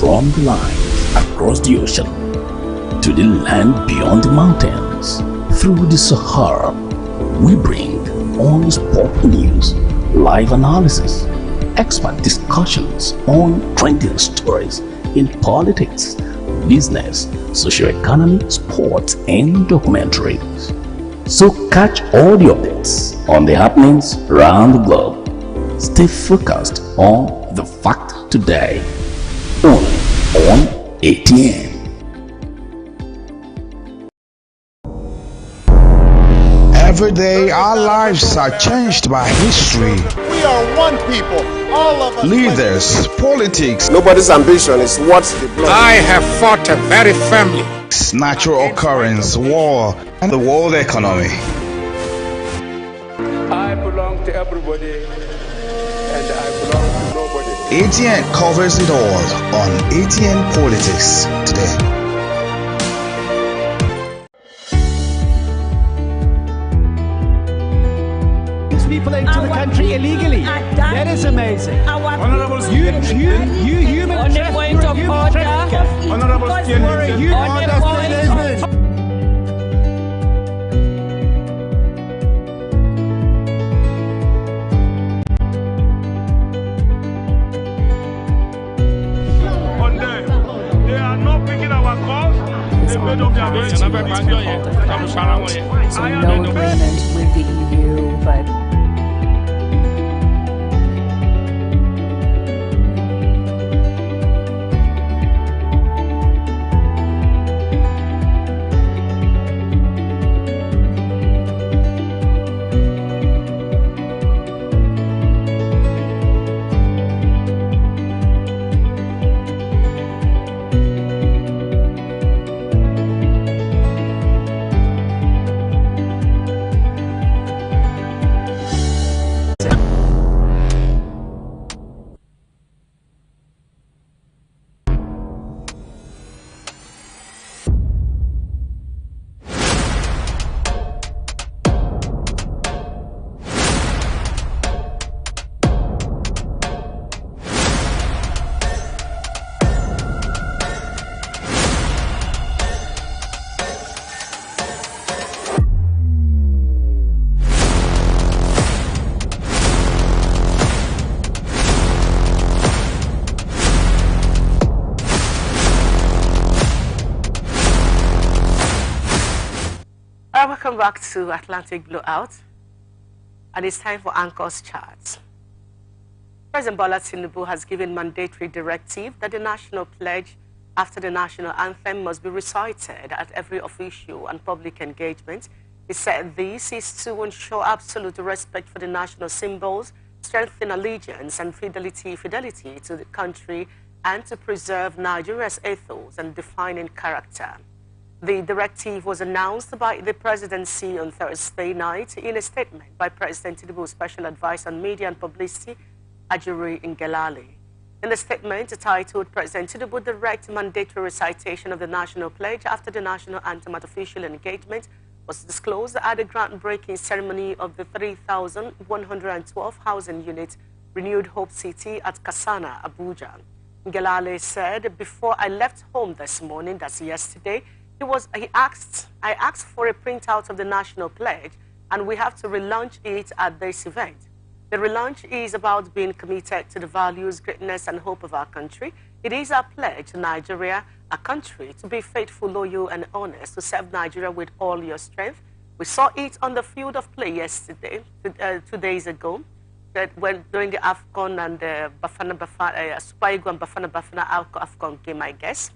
from the lines across the ocean to the land beyond the mountains, through the Sahara, we bring on-spot news, live analysis, expert discussions on trending stories in politics, business, socio-economy, sports, and documentaries. So catch all the updates on the happenings around the globe. Stay focused on the fact today, only on ATN. Every day our lives are changed by history. We are one people, all of us. Leaders, politics. Nobody's ambition is what's the blood. I have fought very firmly. Natural occurrence, war, and the world economy. I belong to everybody, and I belong to nobody. ATN covers it all on ATN Politics today. People into the country illegally. That is amazing. Honorable You human trafficker. Honorable they are not picking our calls. They made up their minds. So no agreement with the EU, but welcome back to Atlantic Blowout, and it's time for Anchor's Charts. President Bola Tinubu has given mandatory directive that the national pledge after the national anthem must be recited at every official and public engagement. He said this is to ensure absolute respect for the national symbols, strengthen allegiance and fidelity to the country, and to preserve Nigeria's ethos and defining character. The directive was announced by the presidency on Thursday night in a statement by President Tinubu's Special Advisor on Media and Publicity, Ajuri Ngelale. In the statement titled, President Tinubu direct mandatory recitation of the national pledge after the national anthem at official engagement was disclosed at the groundbreaking ceremony of the 3,112 housing unit renewed Hope City at Kasana, Abuja. Ngelale said, before I left home this morning, that's yesterday, I asked for a printout of the national pledge, and we have to relaunch it at this event. The relaunch is about being committed to the values, greatness, and hope of our country. It is our pledge to Nigeria, our country, to be faithful, loyal, and honest, to serve Nigeria with all your strength. We saw it on the field of play yesterday, 2 days ago, that when during the AFCON and the Super Eagles and Bafana AFCON game, I guess.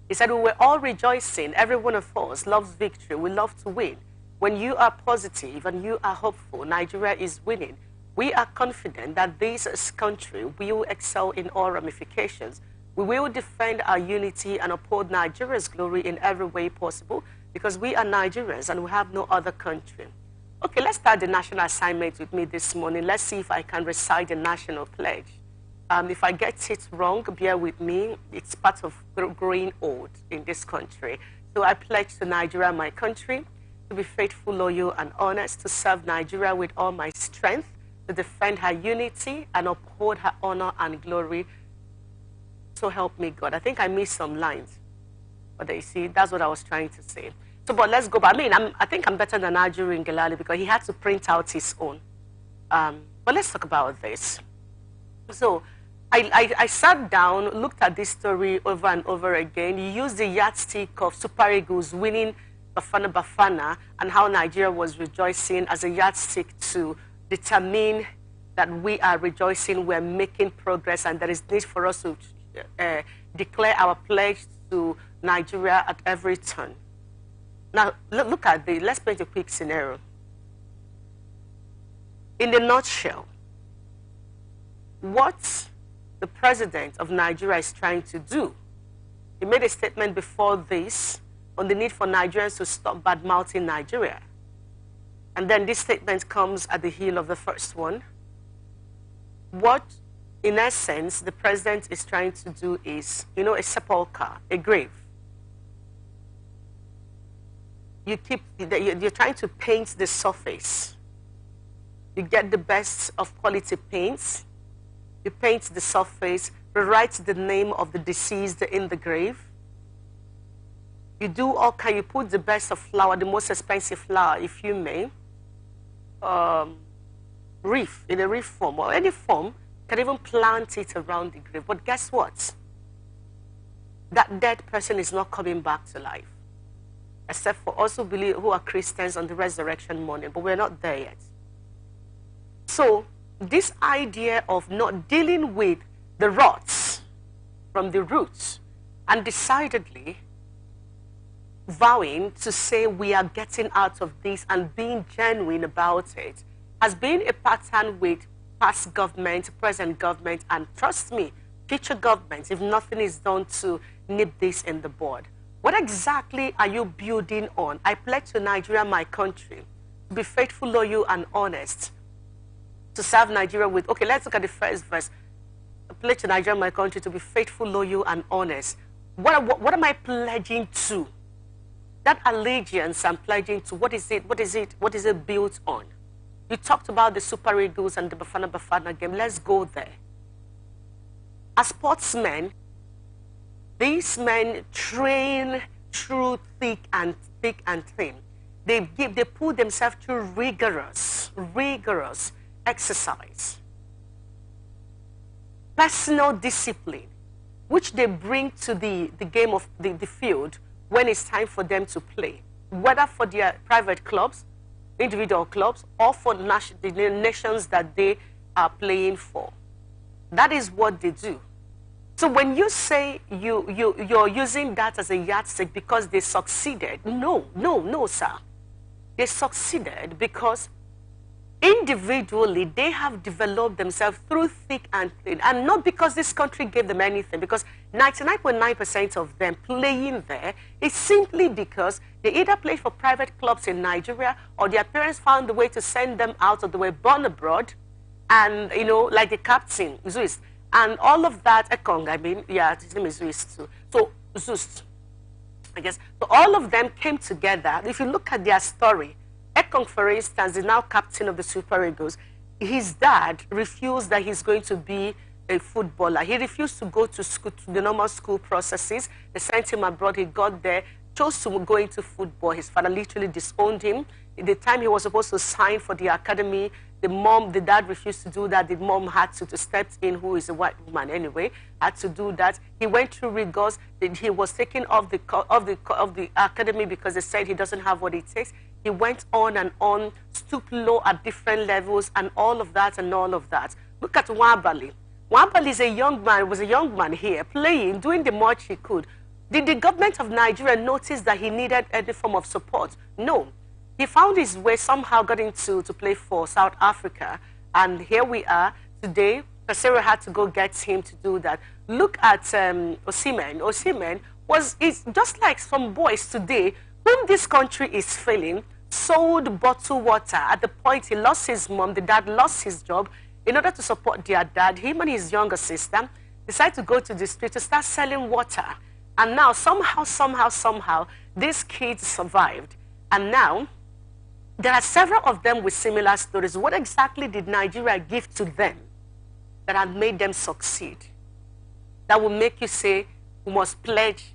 He said, we were all rejoicing. Every one of us loves victory. We love to win. When you are positive and you are hopeful, Nigeria is winning. We are confident that this country will excel in all ramifications. We will defend our unity and uphold Nigeria's glory in every way possible, because we are Nigerians and we have no other country. Okay, let's start the national assignment with me this morning. Let's see if I can recite the national pledge. If I get it wrong, bear with me. It's part of growing old in this country. So I pledge to Nigeria, my country, to be faithful, loyal, and honest, to serve Nigeria with all my strength, to defend her unity and uphold her honor and glory, So help me God. I think I missed some lines. But you see, that's what I was trying to say. So, but let's go back. I mean, I think I'm better than Ajuru Ngelale because he had to print out his own. But let's talk about this. So, I sat down, looked at this story over and over again. You used the yardstick of Super Eagles winning Bafana Bafana and how Nigeria was rejoicing as a yardstick to determine that we are rejoicing, we're making progress, and there is need for us to declare our pledge to Nigeria at every turn. Now, look at this. Let's paint a quick scenario. In a nutshell, what the president of Nigeria is trying to do, he made a statement before this on the need for Nigerians to stop bad-mouthing Nigeria. And then this statement comes at the heel of the first one. What, in essence, the president is trying to do is, you know, a sepulcher, a grave. You're trying to paint the surface. You get the best of quality paints. You paint the surface, rewrite the name of the deceased in the grave. You do all kind. You put the best of flour, the most expensive flour, if you may. Reef, in a reef form or any form, can even plant it around the grave. But guess what? That dead person is not coming back to life, except for us who are Christians on the resurrection morning. But we're not there yet. So this idea of not dealing with the rots from the roots and decidedly vowing to say we are getting out of this and being genuine about it has been a pattern with past government, present government, and trust me, future governments, if nothing is done to nip this in the bud. What exactly are you building on? I pledge to Nigeria, my country, to be faithful, loyal, and honest, to serve Nigeria with, okay, let's look at the first verse. I pledge to Nigeria, my country, to be faithful, loyal, and honest. What am I pledging to? That allegiance I'm pledging to, what is it built on? You talked about the Super Eagles and the Bafana Bafana game. Let's go there. As sportsmen, these men train through thick and thin. They put themselves through rigorous exercise. Personal discipline, which they bring to the game of the field when it's time for them to play, whether for their private clubs, individual clubs, or for the nations that they are playing for. That is what they do. So when you say you're using that as a yardstick because they succeeded, no, sir. They succeeded because individually they have developed themselves through thick and thin, and not because this country gave them anything, because 99.9% of them playing there is simply because they either played for private clubs in Nigeria or their parents found a way to send them out, or they were born abroad, and, you know, like the captain, Zeus, and all of that, Ekong, I mean, yeah, his name is Zeus too. So, Zeus, I guess. So all of them came together. If you look at their story, Ekong, for instance, is now captain of the Super Eagles. His dad refused that he's going to be a footballer. He refused to go to school, to the normal school processes. They sent him abroad. He got there, chose to go into football. His father literally disowned him. At the time he was supposed to sign for the academy, the dad refused to do that. The mom had to step in, who is a white woman anyway, had to do that. He went through rigors. He was taken off the academy because they said he doesn't have what it takes. He went on and on, stooped low at different levels, and all of that and all of that. Look at Wabali. Wabali is a young man, was a young man here, playing, doing the much he could. Did the government of Nigeria notice that he needed any form of support? No. He found his way, somehow got into to play for South Africa, and here we are today. Casero had to go get him to do that. Look at Osimhen. Osimhen is just like some boys today, whom this country is failing, sold bottled water at the point he lost his mom, the dad lost his job. In order to support their dad, him and his younger sister decided to go to the street to start selling water. And now, somehow, these kids survived. And now, there are several of them with similar stories. What exactly did Nigeria give to them that had made them succeed? that will make you say we must pledge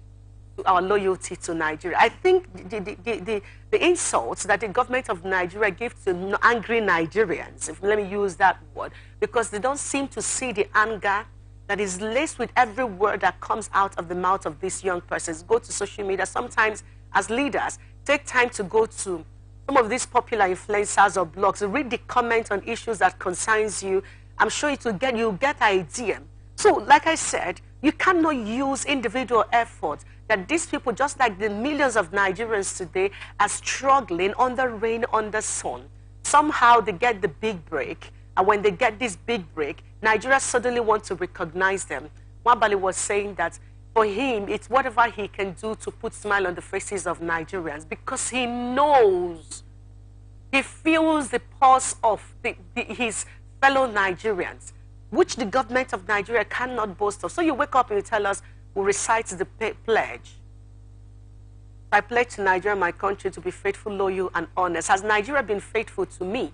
our loyalty to Nigeria. I think the insults that the government of Nigeria gives to angry Nigerians, let me use that word, because they don't seem to see the anger that is laced with every word that comes out of the mouth of these young persons. Go to social media. Sometimes, as leaders, take time to go to some of these popular influencers or blogs, read the comments on issues that concerns you. I'm sure you'll get idea. So, like I said, you cannot use individual effort that these people, just like the millions of Nigerians today, are struggling under rain, under sun. Somehow they get the big break, and when they get this big break, Nigeria suddenly wants to recognize them. Wabali was saying that for him, it's whatever he can do to put smile on the faces of Nigerians, because he knows, he feels the pulse of his fellow Nigerians, which the government of Nigeria cannot boast of. So you wake up and you tell us, we recite the pledge. I pledge to Nigeria, my country, to be faithful, loyal, and honest. Has Nigeria been faithful to me?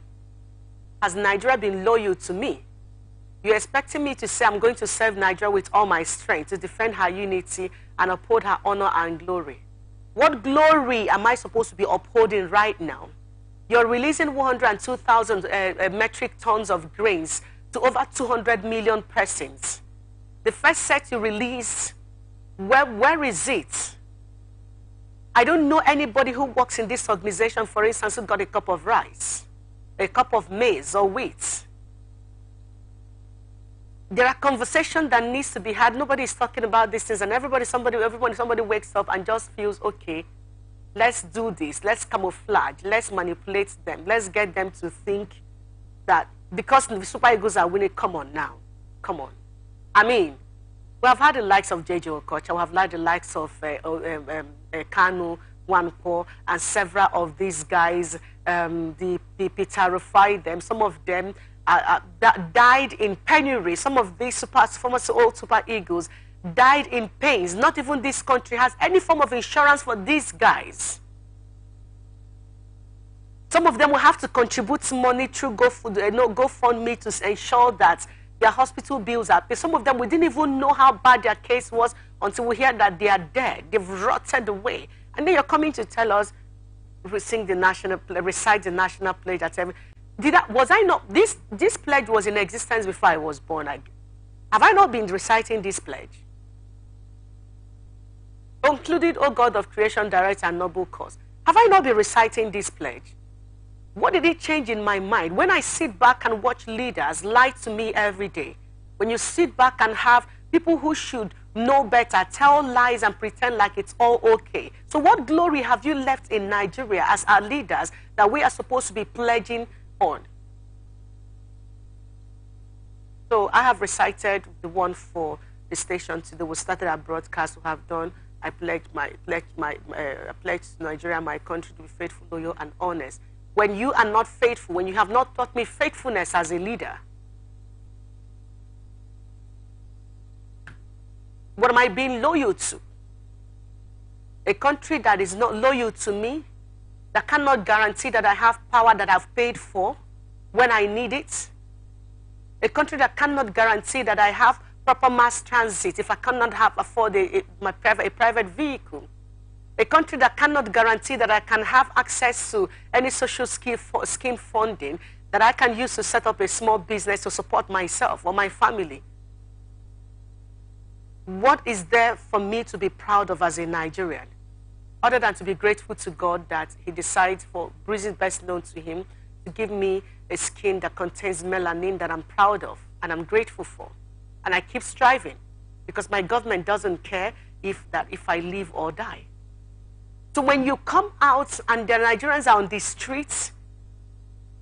Has Nigeria been loyal to me? You're expecting me to say I'm going to serve Nigeria with all my strength, to defend her unity and uphold her honor and glory. What glory am I supposed to be upholding right now? You're releasing 102,000 metric tons of grains to over 200 million persons. The first set you released, where is it? I don't know anybody who works in this organization, for instance, who got a cup of rice, a cup of maize or wheat. There are conversations that needs to be had. Nobody is talking about these things, and somebody wakes up and just feels, okay, let's do this, let's camouflage, let's manipulate them, let's get them to think that because the Super Eagles are winning, come on now, come on. I mean, we have had the likes of J.J. Okocha, we have had the likes of Kanu, Wanko, and several of these guys, the Peter Rufai, them, some of them that died in penury. Some of these former old Super Eagles died in pains. Not even this country has any form of insurance for these guys. Some of them will have to contribute money through GoFundMe to ensure that their hospital bills are paid. Some of them, we didn't even know how bad their case was until we hear that they are dead. They've rotted away. And then you're coming to tell us, recite the national pledge at every... This pledge was in existence before I was born. Have I not been reciting this pledge? Concluded, O God of creation, direct and noble cause. Have I not been reciting this pledge? What did it change in my mind? When I sit back and watch leaders lie to me every day, when you sit back and have people who should know better tell lies and pretend like it's all okay. So what glory have you left in Nigeria as our leaders that we are supposed to be pledging on? So I have recited the one for the station today. We started our broadcast. We have done. I pledge to Nigeria, my country, to be faithful, loyal, and honest. When you are not faithful, when you have not taught me faithfulness as a leader, what am I being loyal to? A country that is not loyal to me, that cannot guarantee that I have power that I've paid for when I need it. A country that cannot guarantee that I have proper mass transit if I cannot afford a private vehicle. A country that cannot guarantee that I can have access to any social scheme funding that I can use to set up a small business to support myself or my family. What is there for me to be proud of as a Nigerian? Other than to be grateful to God that he decides, for reasons best known to him, to give me a skin that contains melanin that I'm proud of and I'm grateful for. And I keep striving because my government doesn't care if I live or die. So when you come out and the Nigerians are on the streets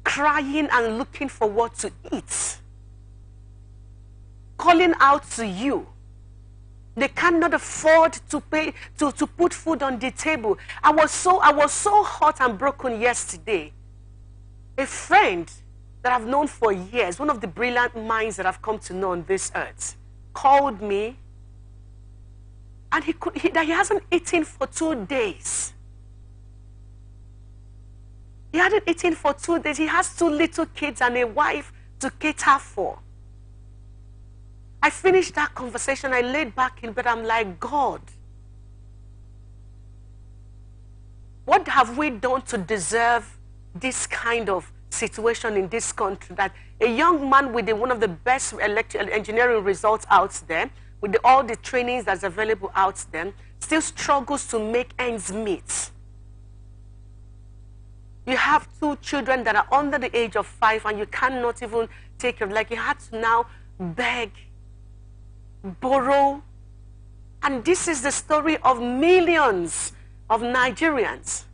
crying and looking for what to eat, calling out to you, they cannot afford to pay to put food on the table. I was so hot and broken yesterday. A friend that I've known for years, one of the brilliant minds that I've come to know on this earth, called me, and he hasn't eaten for 2 days. He hadn't eaten for 2 days. He has 2 little kids and a wife to cater for. I finished that conversation. I laid back in bed. I'm like, God, what have we done to deserve this kind of situation in this country, that a young man with one of the best engineering results out there, with all the trainings that's available out there, still struggles to make ends meet? You have 2 children that are under the age of 5 and you cannot even take care of, like you had to now beg, borrow. And this is the story of millions of Nigerians.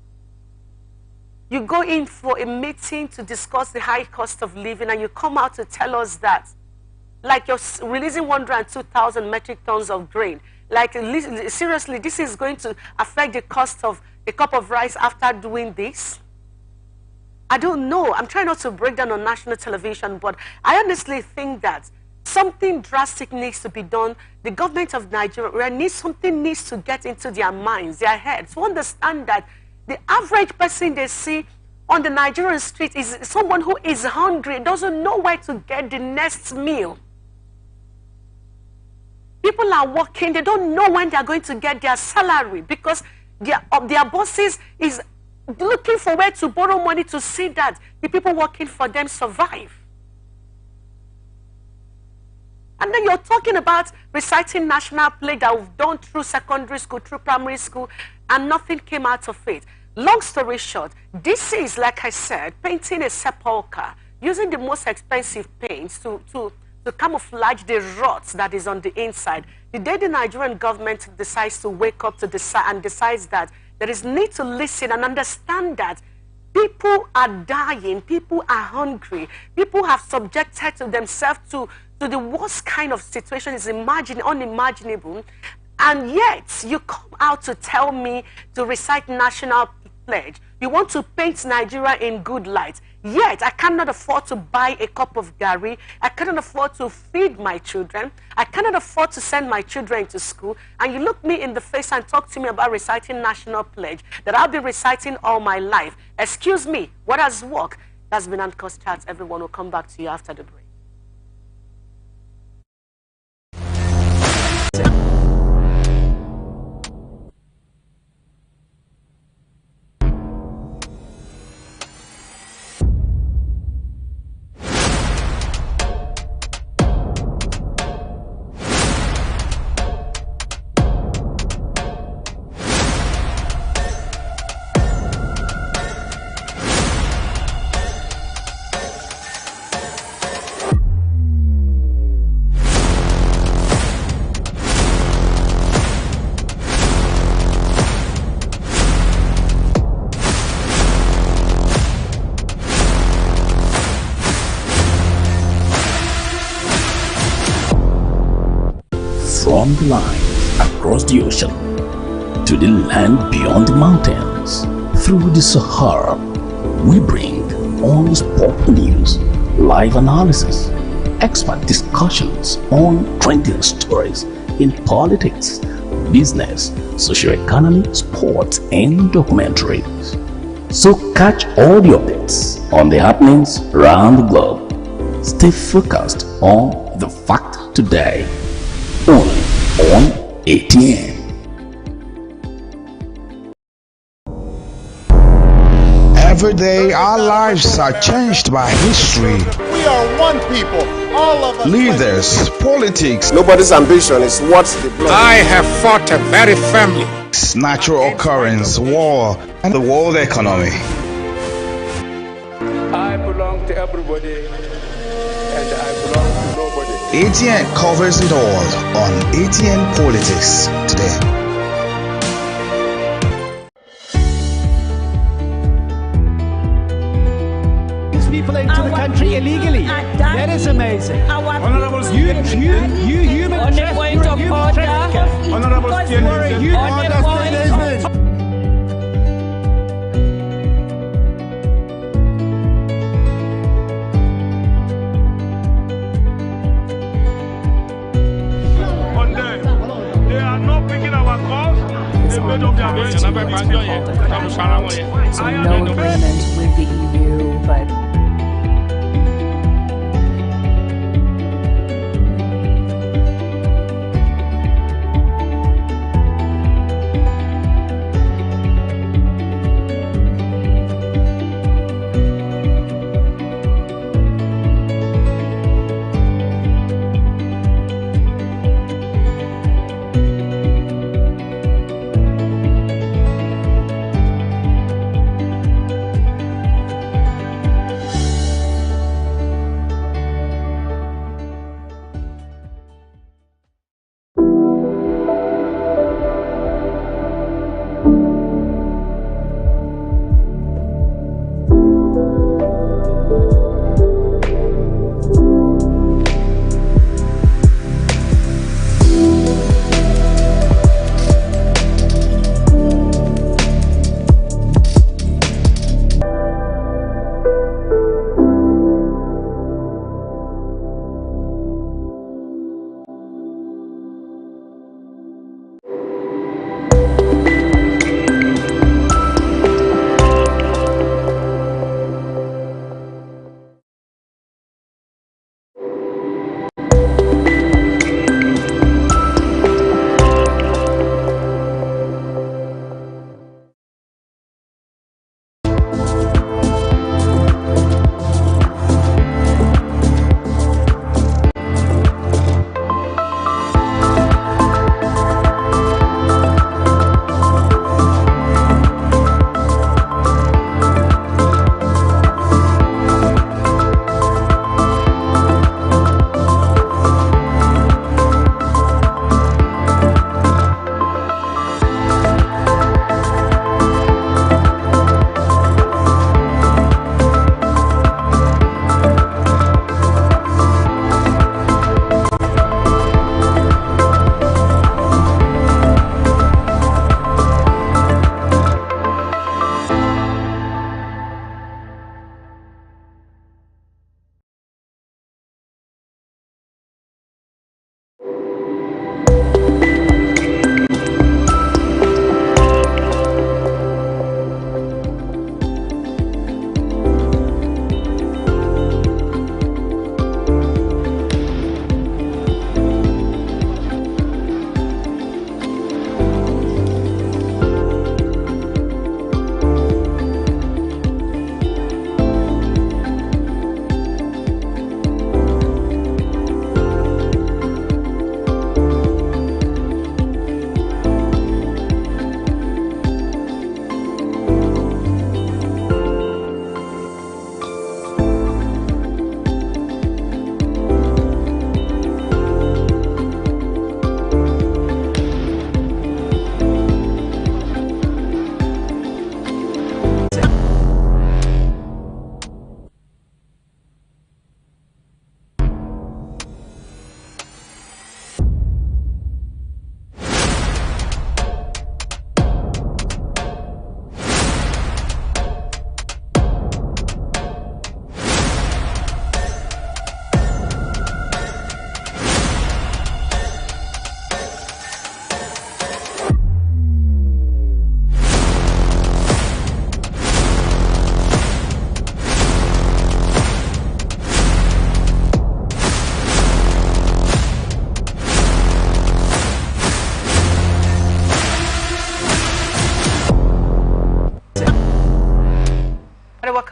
You go in for a meeting to discuss the high cost of living and you come out to tell us that, like you're releasing 102,000 metric tons of grain. Like, seriously, this is going to affect the cost of a cup of rice after doing this? I don't know. I'm trying not to break down on national television, but I honestly think that something drastic needs to be done. The government of Nigeria something needs to get into their minds, their heads, to understand that the average person they see on the Nigerian street is someone who is hungry, doesn't know where to get the next meal. People are working, they don't know when they are going to get their salary because their bosses is looking for where to borrow money to see that the people working for them survive. And then you're talking about reciting national play that we've done through secondary school, through primary school, and nothing came out of it. Long story short, this is, like I said, painting a sepulcher, using the most expensive paints to camouflage the rot that is on the inside. The day the Nigerian government decides to wake up to and decides that there is need to listen and understand that people are dying, people are hungry, people have subjected to themselves to the worst kind of situation is unimaginable, and yet you come out to tell me to recite national pledge. You want to paint Nigeria in good light, yet I cannot afford to buy a cup of gari, I cannot afford to feed my children, I cannot afford to send my children to school, and you look me in the face and talk to me about reciting national pledge that I'll be reciting all my life. Excuse me, what has worked? That's been Anchor's Chats. Everyone will come back to you after the break. From the line across the ocean to the land beyond the mountains, through the Sahara, we bring on-spot news, live analysis, expert discussions on trending stories in politics, business, socio-economy, sports, and documentaries. So catch all the updates on the happenings around the globe. Stay focused on the fact today. Only on ATN. Every day, our lives are changed by history. We are one people, all of us. Leaders, politics, Nobody's ambition is what's the blood. I have fought very firmly. natural occurrence, war, and the world economy. I belong to everybody, and I belong to nobody. ATN covers it all on ATN Politics today. People into the country illegally. That is amazing. You human trafficker. They are not picking our calls. They made up their minds. So no agreement with the EU, but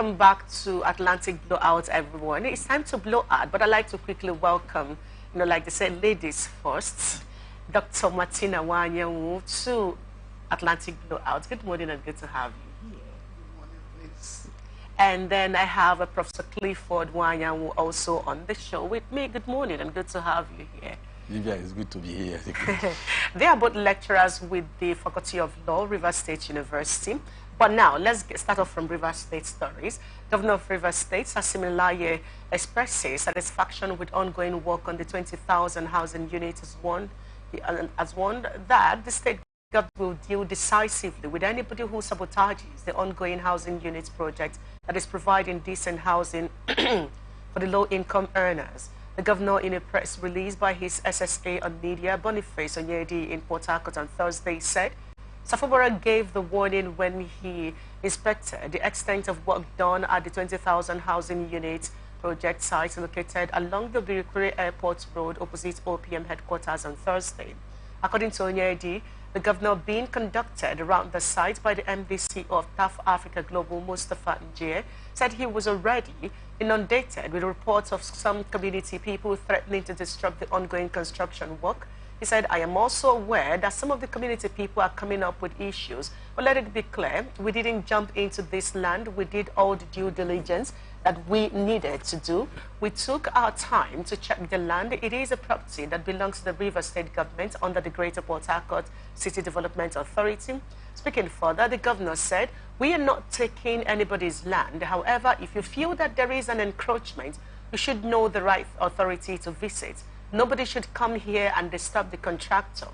Welcome back to Atlantic Blowout, everyone. It's time to blow out, but I'd like to quickly welcome, like they say, ladies first, Dr. Martina Wanyanwu to Atlantic Blowout. Good morning and good to have you here. Good morning, please. And then I have Professor Clifford Wanyanwu also on the show with me. Good morning and good to have you here. Livia, it's good to be here. They are both lecturers with the Faculty of Law, Rivers State University. But now, let's start off from Rivers State stories. Governor of Rivers State, Sasimilaye, expresses satisfaction with ongoing work on the 20,000 housing units as one that the state government will deal decisively with anybody who sabotages the ongoing housing units project that is providing decent housing for the low-income earners. The governor, in a press release by his SSA on media, Boniface Onyedi in Port Harcourt on Thursday, said Safubara gave the warning when he inspected the extent of work done at the 20,000 housing units project site located along the Birikuri Airport Road opposite OPM headquarters on Thursday. According to Onyedi, the governor being conducted around the site by the MDC of TAF Africa Global, Mustafa Njie, said he was already inundated with reports of some community people threatening to disrupt the ongoing construction work. He said, I am also aware that some of the community people are coming up with issues. But let it be clear, we didn't jump into this land. We did all the due diligence that we needed to do. We took our time to check the land. It is a property that belongs to the Rivers State government under the Greater Port Harcourt City Development Authority. Speaking further, the governor said, we are not taking anybody's land. However, if you feel that there is an encroachment, you should know the right authority to visit. Nobody should come here and disturb the contractor.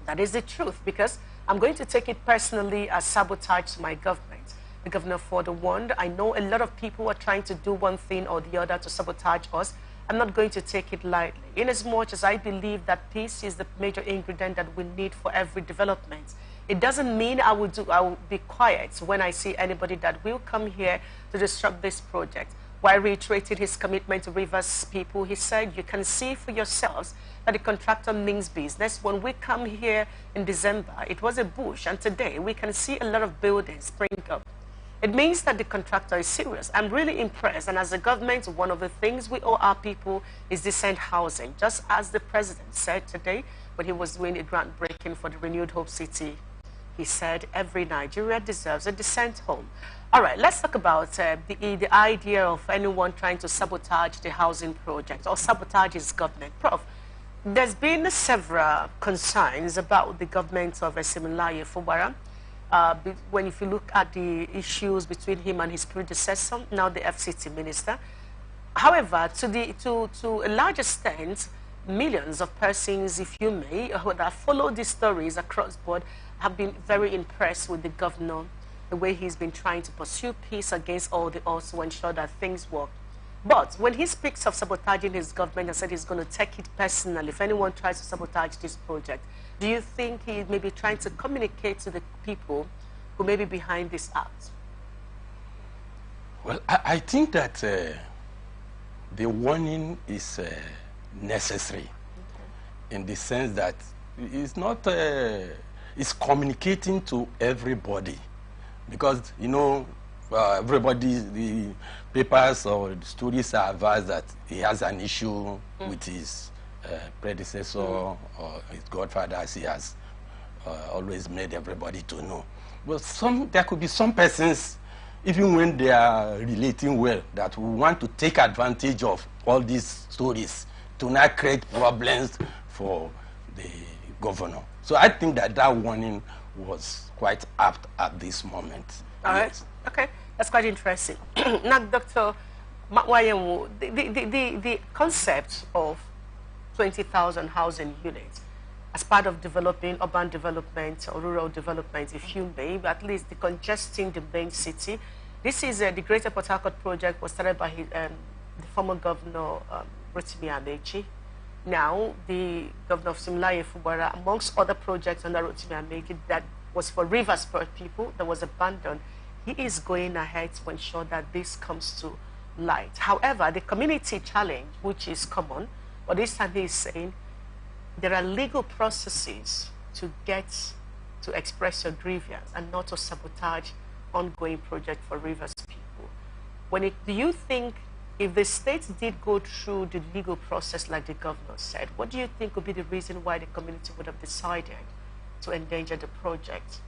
That is the truth, because I'm going to take it personally as sabotage to my government. The governor further warned, I know a lot of people are trying to do one thing or the other to sabotage us. I'm not going to take it lightly, inasmuch as I believe that peace is the major ingredient that we need for every development. It doesn't mean I will be quiet when I see anybody that will come here to disrupt this project. While reiterating his commitment to Rivers people, he said, you can see for yourselves that the contractor means business. When we come here in December, it was a bush, and today we can see a lot of buildings spring up. It means that the contractor is serious. I'm really impressed, and as a government, one of the things we owe our people is decent housing, just as the president said today when he was doing a groundbreaking for the Renewed Hope City. He said, every Nigeria deserves a decent home. All right, let's talk about the idea of anyone trying to sabotage the housing project or sabotage his government. Prof, there's been several concerns about the government of Similaye Fubara. If you look at the issues between him and his predecessor, now the FCT minister. However, to a large extent, millions of persons, if you may, who that follow these stories across board, have been very impressed with the governor, the way he's been trying to pursue peace against all the odds to ensure that things work. But when he speaks of sabotaging his government and said he's going to take it personally if anyone tries to sabotage this project, do you think he may be trying to communicate to the people who may be behind this act? Well, I think that the warning is necessary, in the sense that it's not, it's communicating to everybody. Because, everybody, the papers or the stories are advised that he has an issue with his predecessor or his godfather, as he has always made everybody to know. But there could be some persons, even when they are relating well, that will want to take advantage of all these stories to not create problems for the governor. So I think that warning was quite apt at this moment. All right. Okay. That's quite interesting. Now, Dr. Makwayenwu, the concept of 20,000 housing units as part of developing urban development or rural development, if you may, at least decongesting the main city. This is the Greater Port Harcourt project was started by the former governor, Rotimi Amechi. Now, the governor of Similaye Fubara, amongst other projects under Rotimi Amechi that was for Rivers people that was abandoned, he is going ahead to ensure that this comes to light. However, the community challenge, which is common, but this time he is saying there are legal processes to get to express your grievance and not to sabotage ongoing project for Rivers people. do you think if the states did go through the legal process like the governor said, what do you think would be the reason why the community would have decided to endanger the project?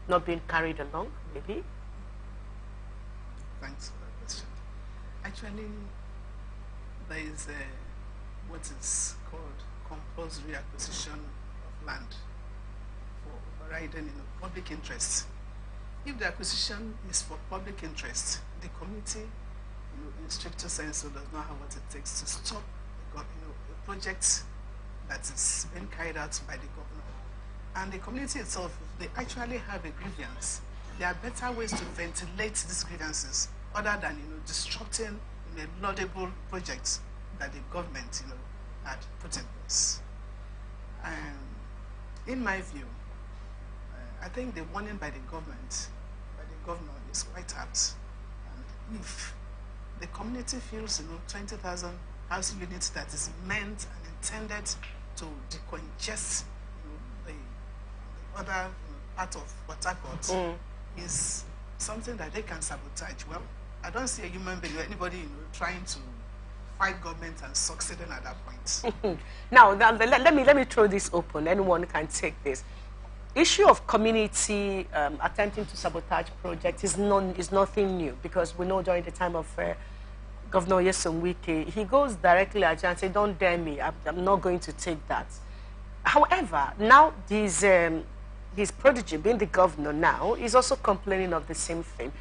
Not being carried along, maybe? Thanks for that question. Actually, there is what is called compulsory acquisition of land for overriding public interest. If the acquisition is for public interest, the community, in stricter sense, does not have what it takes to stop a project that is being carried out by the governor. And the community itself, if they actually have a grievance, there are better ways to ventilate these grievances other than disrupting a laudable project that the government had put in place. In my view, I think the warning by the government, by the governor, is quite apt. And if the community feels 20,000 housing units that is meant and intended to decongest the other part of Port Harcourt is something that they can sabotage. Well, I don't see a human being or anybody trying to fight government and succeeding at that point. Now let me throw this open. Anyone can take this. Issue of community attempting to sabotage projects is nothing new, because we know during the time of Governor Nyesom Wike, he goes directly at you and says, "Don't dare me, I'm not going to take that." However, now his prodigy, being the governor now, is also complaining of the same thing.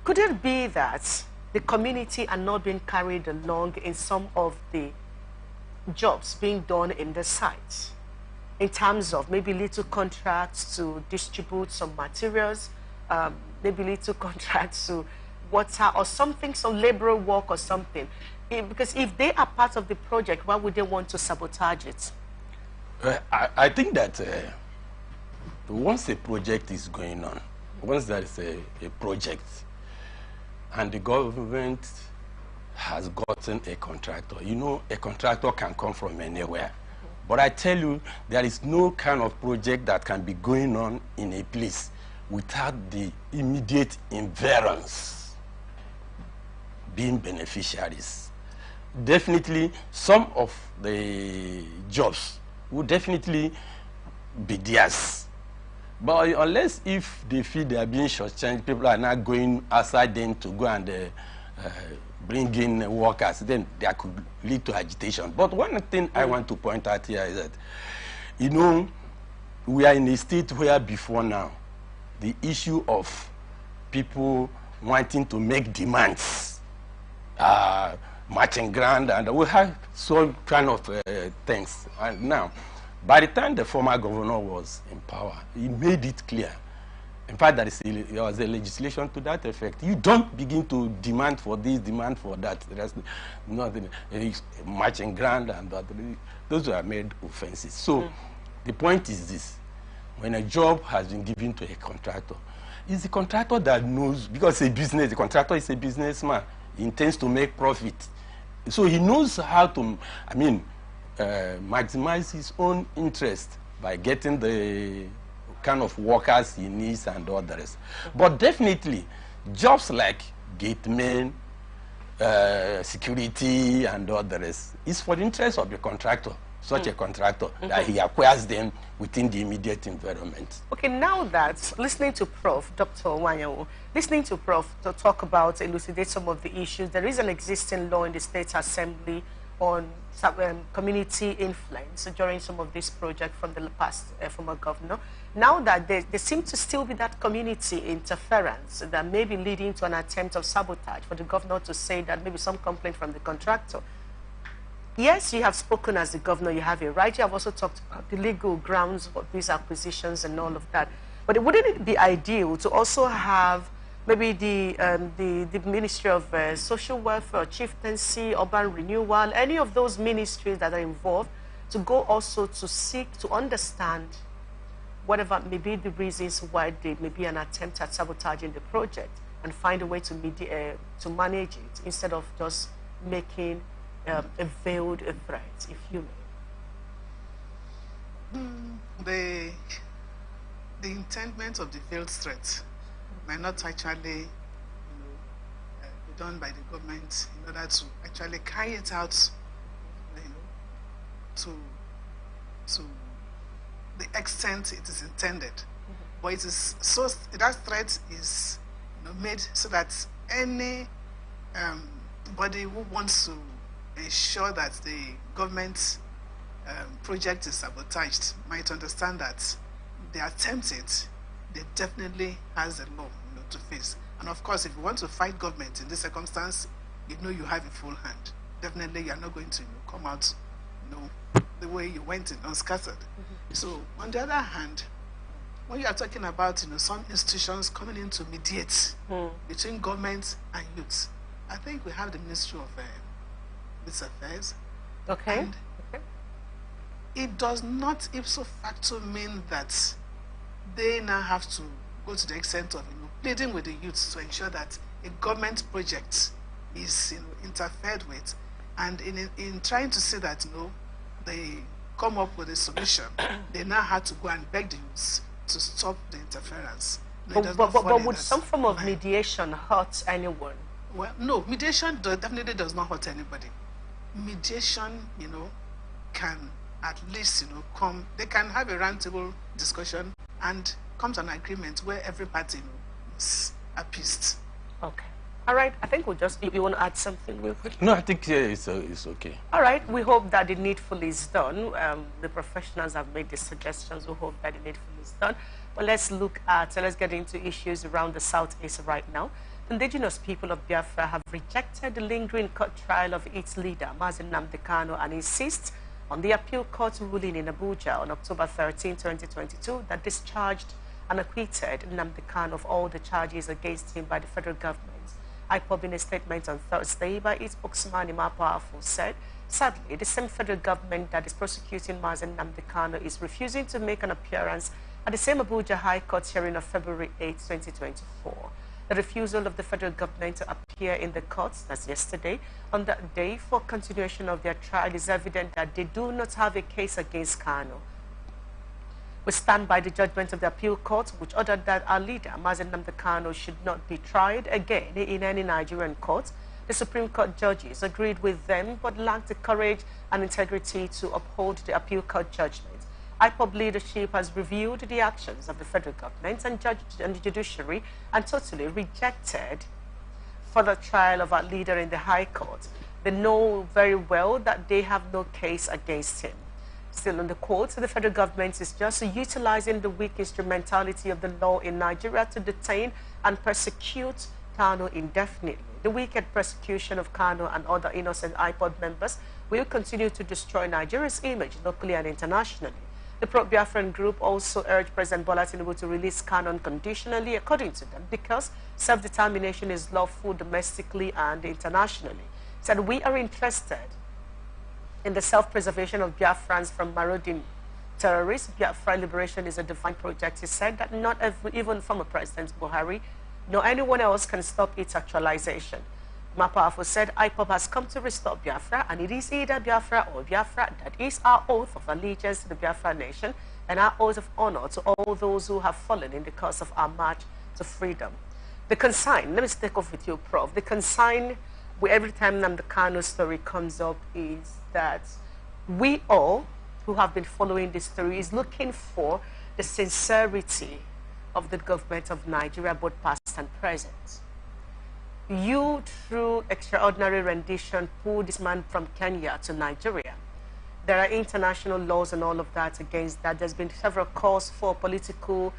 Could it be that the community are not being carried along in some of the jobs being done in the site, in terms of maybe little contracts to distribute some materials, maybe little contracts to water or something, some labor work or something? Because if they are part of the project, why would they want to sabotage it? I think that once a project is going on, once there is a project and the government has gotten a contractor, a contractor can come from anywhere. But I tell you, there is no kind of project that can be going on in a place without the immediate environs being beneficiaries. Definitely, some of the jobs will definitely be theirs. But unless if they feel they are being shortchanged, people are not going outside them to go and bring in workers, then that could lead to agitation. But one thing I want to point out here is that, we are in a state where before now, the issue of people wanting to make demands, marching ground, and we have some kind of things. And now, by the time the former governor was in power, he made it clear. In fact, there was a legislation to that effect. You don't begin to demand for this, demand for that. There's nothing, marching ground, and that. Those were made offenses. So the point is this: when a job has been given to a contractor, it's the contractor that knows, because it's a business, the contractor is a businessman. He intends to make profit. So he knows how to, maximize his own interest by getting the kind of workers he needs and all the rest. But definitely, jobs like gatemen, security, and all the rest is for the interest of the contractor, such a contractor, that he acquires them within the immediate environment. Okay, now that, listening to Prof. Dr. Wanyawo, listening to Prof. to talk about, elucidate some of the issues, there is an existing law in the State Assembly on community influence during some of this project from the past former governor. Now that there seems to still be that community interference that may be leading to an attempt of sabotage for the governor to say that maybe some complaint from the contractor. Yes, you have spoken as the governor, you have a right. You have also talked about the legal grounds for these acquisitions and all of that. But wouldn't it be ideal to also have maybe the Ministry of Social Welfare, Chieftaincy, Urban Renewal, any of those ministries that are involved, to go also to seek to understand whatever may be the reasons why there may be an attempt at sabotaging the project, and find a way to manage it instead of just making a veiled threat, if you may. The intendment of the veiled threat might not actually be done by the government in order to actually carry it out, to the extent it is intended. But it is so that threat is made so that any body who wants to ensure that the government project is sabotaged might understand that they attempt it, they definitely has a law to face. And of course, if you want to fight government in this circumstance, you have a full hand. Definitely, you are not going to come out the way you went in, unscattered. So, on the other hand, when you are talking about some institutions coming in to mediate between government and youth, I think we have the Ministry of Youth Affairs. Okay. And it does not ipso facto mean that they now have to go to the extent of pleading with the youth to ensure that a government project is interfered with, and in trying to say that they come up with a solution, they now have to go and beg the youths to stop the interference. But would some form of mediation hurt anyone? Well, no, mediation definitely does not hurt anybody. Mediation, can at least, they can have a roundtable discussion and come to an agreement where every party is appeased. Okay. All right. I think we'll just, you want to add something real quick? No, I think it's okay. All right. We hope that the needful is done. The professionals have made the suggestions. We hope that the needful is done. But let's get into issues around the Southeast right now. The indigenous people of Biafra have rejected the lingering court trial of its leader, Mazen Nnamdi Kanu, and insist on the appeal court ruling in Abuja on October 13, 2022, that discharged and acquitted Nnamdi Kanu of all the charges against him by the federal government. IPOB, in a statement on Thursday by its spokesman Ima Powerful, said, sadly, the same federal government that is prosecuting Mazen Nnamdi Kanu is refusing to make an appearance at the same Abuja High Court hearing of February 8, 2024. The refusal of the federal government to appear in the courts, that's yesterday, on that day for continuation of their trial is evident that they do not have a case against Kanu. We stand by the judgment of the appeal court, which ordered that our leader, Mazen Nnamdi Kanu, should not be tried again in any Nigerian court. The Supreme Court judges agreed with them, but lacked the courage and integrity to uphold the appeal court judgment. IPOB leadership has reviewed the actions of the federal government and the judiciary and totally rejected further trial of our leader in the High Court. They know very well that they have no case against him. Still on the quote, the federal government is just utilizing the weak instrumentality of the law in Nigeria to detain and persecute Kanu indefinitely. The wicked persecution of Kanu and other innocent IPOB members will continue to destroy Nigeria's image locally and internationally. The pro-Biafran group also urged President Bola Tinubu to release Kanu unconditionally, according to them, because self-determination is lawful domestically and internationally. Said, we are interested in the self-preservation of Biafrans from marauding terrorists. Biafra liberation is a divine project. He said that not even former President Buhari nor anyone else can stop its actualization. Mapowerful said, IPOB has come to restore Biafra, and it is either Biafra or Biafra. That is our oath of allegiance to the Biafra nation and our oath of honor to all those who have fallen in the cause of our march to freedom. The consign, let me take off with you, Prof. The consign, every time Nnamdi Kanu story comes up, is that we all who have been following this story is looking for the sincerity of the government of Nigeria, both past and present. You, through extraordinary rendition, pulled this man from Kenya to Nigeria. There are international laws and all of that against that. There's been several calls for to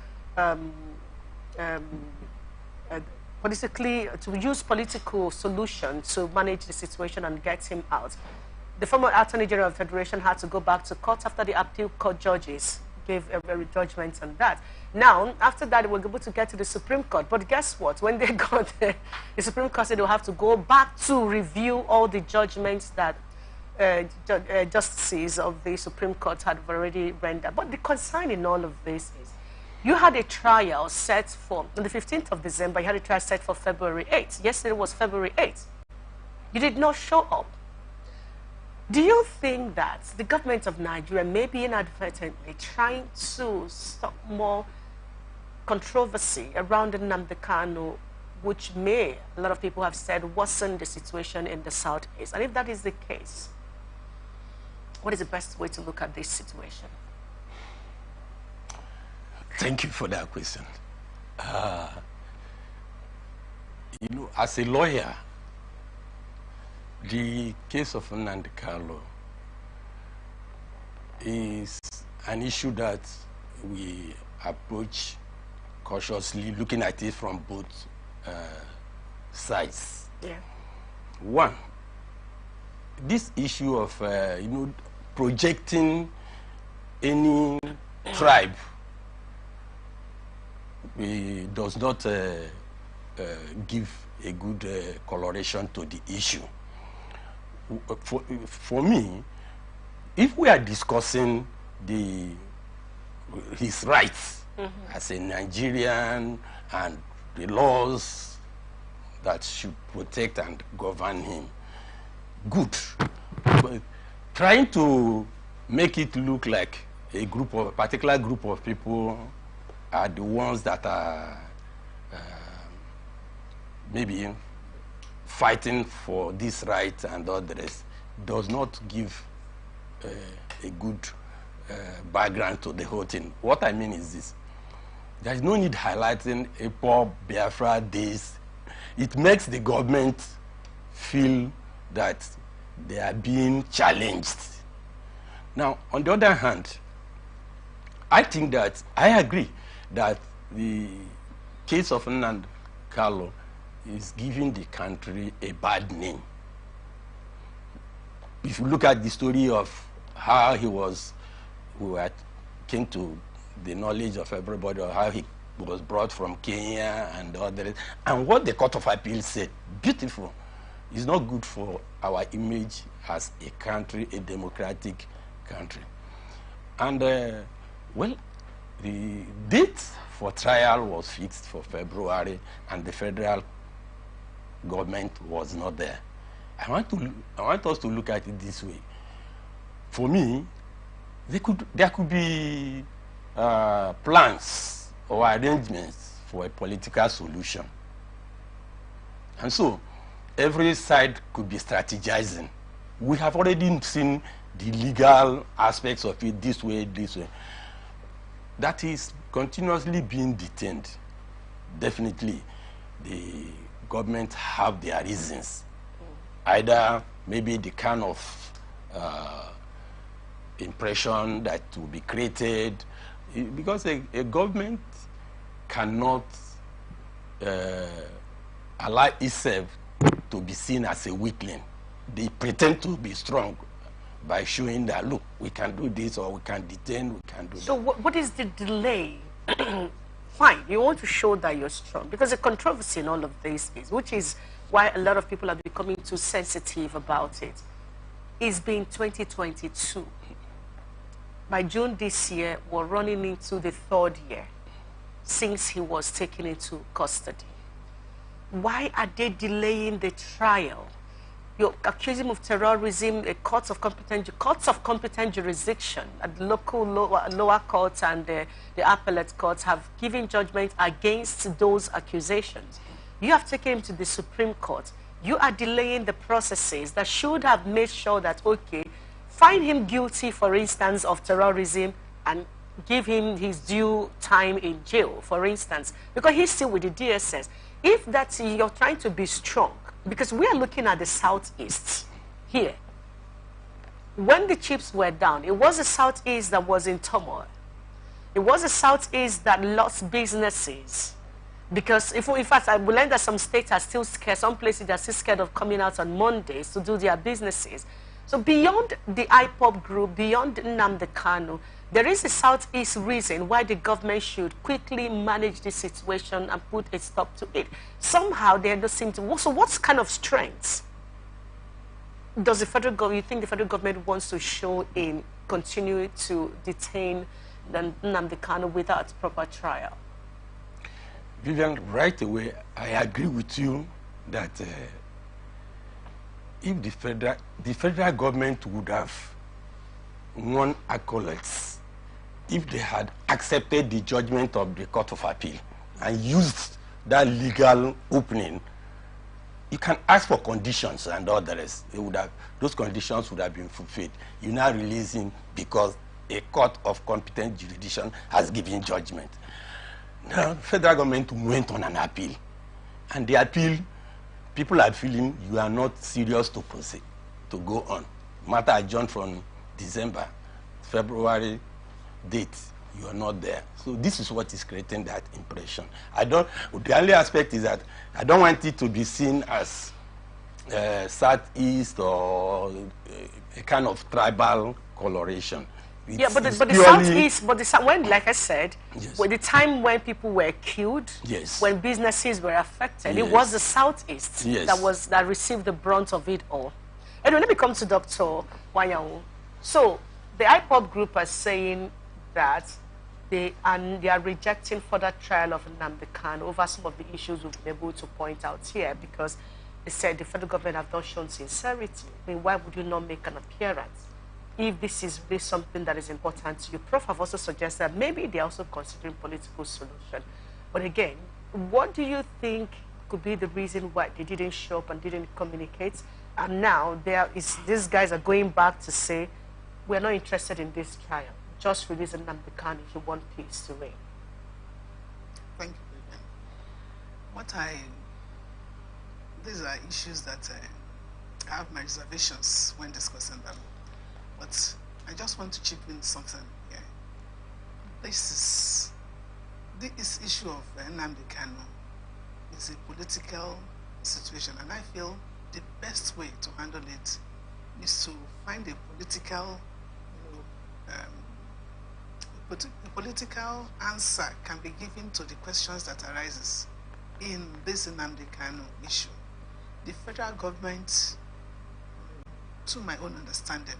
use political solution to manage the situation and get him out. The former Attorney General of the Federation had to go back to court after the appeal court judges gave a judgment on that. Now, after that, they were able to get to the Supreme Court. But guess what? When they got there, the Supreme Court said they'll have to go back to review all the judgments that justices of the Supreme Court had already rendered. But the concern in all of this is, you had a trial set for, on the 15th of December, you had a trial set for February 8th. Yesterday was February 8th. You did not show up. Do you think that the government of Nigeria may be inadvertently trying to stop more controversy around the Nnamdi Kanu which may, a lot of people have said, worsen the situation in the Southeast? And if that is the case, what is the best way to look at this situation? Thank you for that question. You know, as a lawyer, the case of Nnamdi Kanu is an issue that we approach cautiously, looking at it from both sides. Yeah. One, this issue of you know, projecting any tribe does not give a good coloration to the issue. For me, if we are discussing his rights as a Nigerian and the laws that should protect and govern him, good. But trying to make it look like a particular group of people are the ones that are maybe fighting for this right and all the rest does not give a good background to the whole thing. What I mean is this: there is no need highlighting a poor Biafra days. It makes the government feel that they are being challenged. Now, on the other hand, I think that I agree that the case of Nnamdi Kanu is giving the country a bad name. If you look at the story of how came to the knowledge of everybody, or how he was brought from Kenya and others, and what the Court of Appeal said, beautiful. It's not good for our image as a country, a democratic country. And well, the date for trial was fixed for February, and the federal government was not there. I want us to look at it this way. For me, there could be plans or arrangements for a political solution. And so, every side could be strategizing. We have already seen the legal aspects of it this way. That is continuously being detained. Definitely, the government have their reasons. Either maybe the kind of impression that will be created, because a government cannot allow itself to be seen as a weakling. They pretend to be strong by showing that, look, we can do this, or we can detain, we can do that. So what is the delay? Fine, you want to show that you're strong, because the controversy in all of this is, which is why a lot of people are becoming too sensitive about it, is being 2022. By June this year, we're running into the 3rd year since he was taken into custody. Why are they delaying the trial? You accuse him of terrorism. The courts of competent jurisdiction at the local lower courts and the appellate courts have given judgment against those accusations. You have taken him to the Supreme Court. You are delaying the processes that should have made sure that, okay, find him guilty, for instance, of terrorism and give him his due time in jail, for instance, because he's still with the DSS. If that's, you're trying to be strong, because we are looking at the Southeast here. When the chips were down, it was the Southeast that was in turmoil. It was the Southeast that lost businesses. Because in fact, I will learn that some states are still scared, some places are still scared of coming out on Mondays to do their businesses. So beyond the IPOP group, beyond Nnamdi Kanu, there is a Southeast reason why the government should quickly manage this situation and put a stop to it. Somehow they don't seem to. So what kind of strengths does the federal government, you think the federal government wants to show in continuing to detain Nnamdi Kanu without proper trial? Vivian, right away, I agree with you that if the federal government would have won accolades, if they had accepted the judgment of the Court of Appeal and used that legal opening, you can ask for conditions and all the rest. Those conditions would have been fulfilled. You're now releasing because a court of competent jurisdiction has given judgment. Now, federal government went on an appeal. And the appeal, people are feeling you are not serious to proceed, to go on. Matter adjourned from December, February date, you are not there. So this is what is creating that impression. The only aspect is that I don't want it to be seen as Southeast or a kind of tribal coloration. Yeah, but the Southeast, when, like I said, yes, with the time when people were killed, yes, when businesses were affected, yes, it was the Southeast, yes, that received the brunt of it all. Anyway, let me come to Dr. Wanyanwu. So the IPOB group are saying that they are rejecting further trial of Nnamdi Kanu over some of the issues we've been able to point out here, because they said the federal government have not shown sincerity. I mean, why would you not make an appearance if this is really something that is important to you? Prof have also suggested that maybe they're also considering political solution. But again, what do you think could be the reason why they didn't show up and didn't communicate? And now these guys are going back to say, we're not interested in this trial. Just release Nnamdi Kanu if you want peace to reign. Thank you, Vivian. These are issues that I have my reservations when discussing them. But I just want to chip in something here. This issue of Nnamdi Kanu is a political situation, and I feel the best way to handle it is to find a political, a political answer can be given to the questions that arises in this Nnamdi Kanu issue. The federal government, to my own understanding,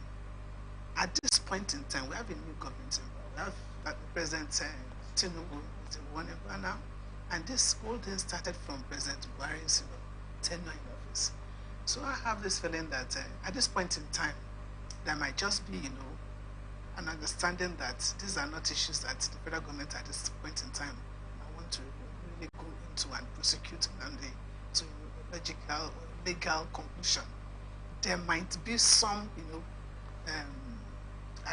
at this point in time, we have a new government. We have President Tinubu is the one in power now, and this whole thing started from President Buhari's tenure in office. So I have this feeling that at this point in time, there might just be, an understanding that these are not issues that the federal government at this point in time want to really go into and prosecute Nnamdi to a legal conclusion. There might be some,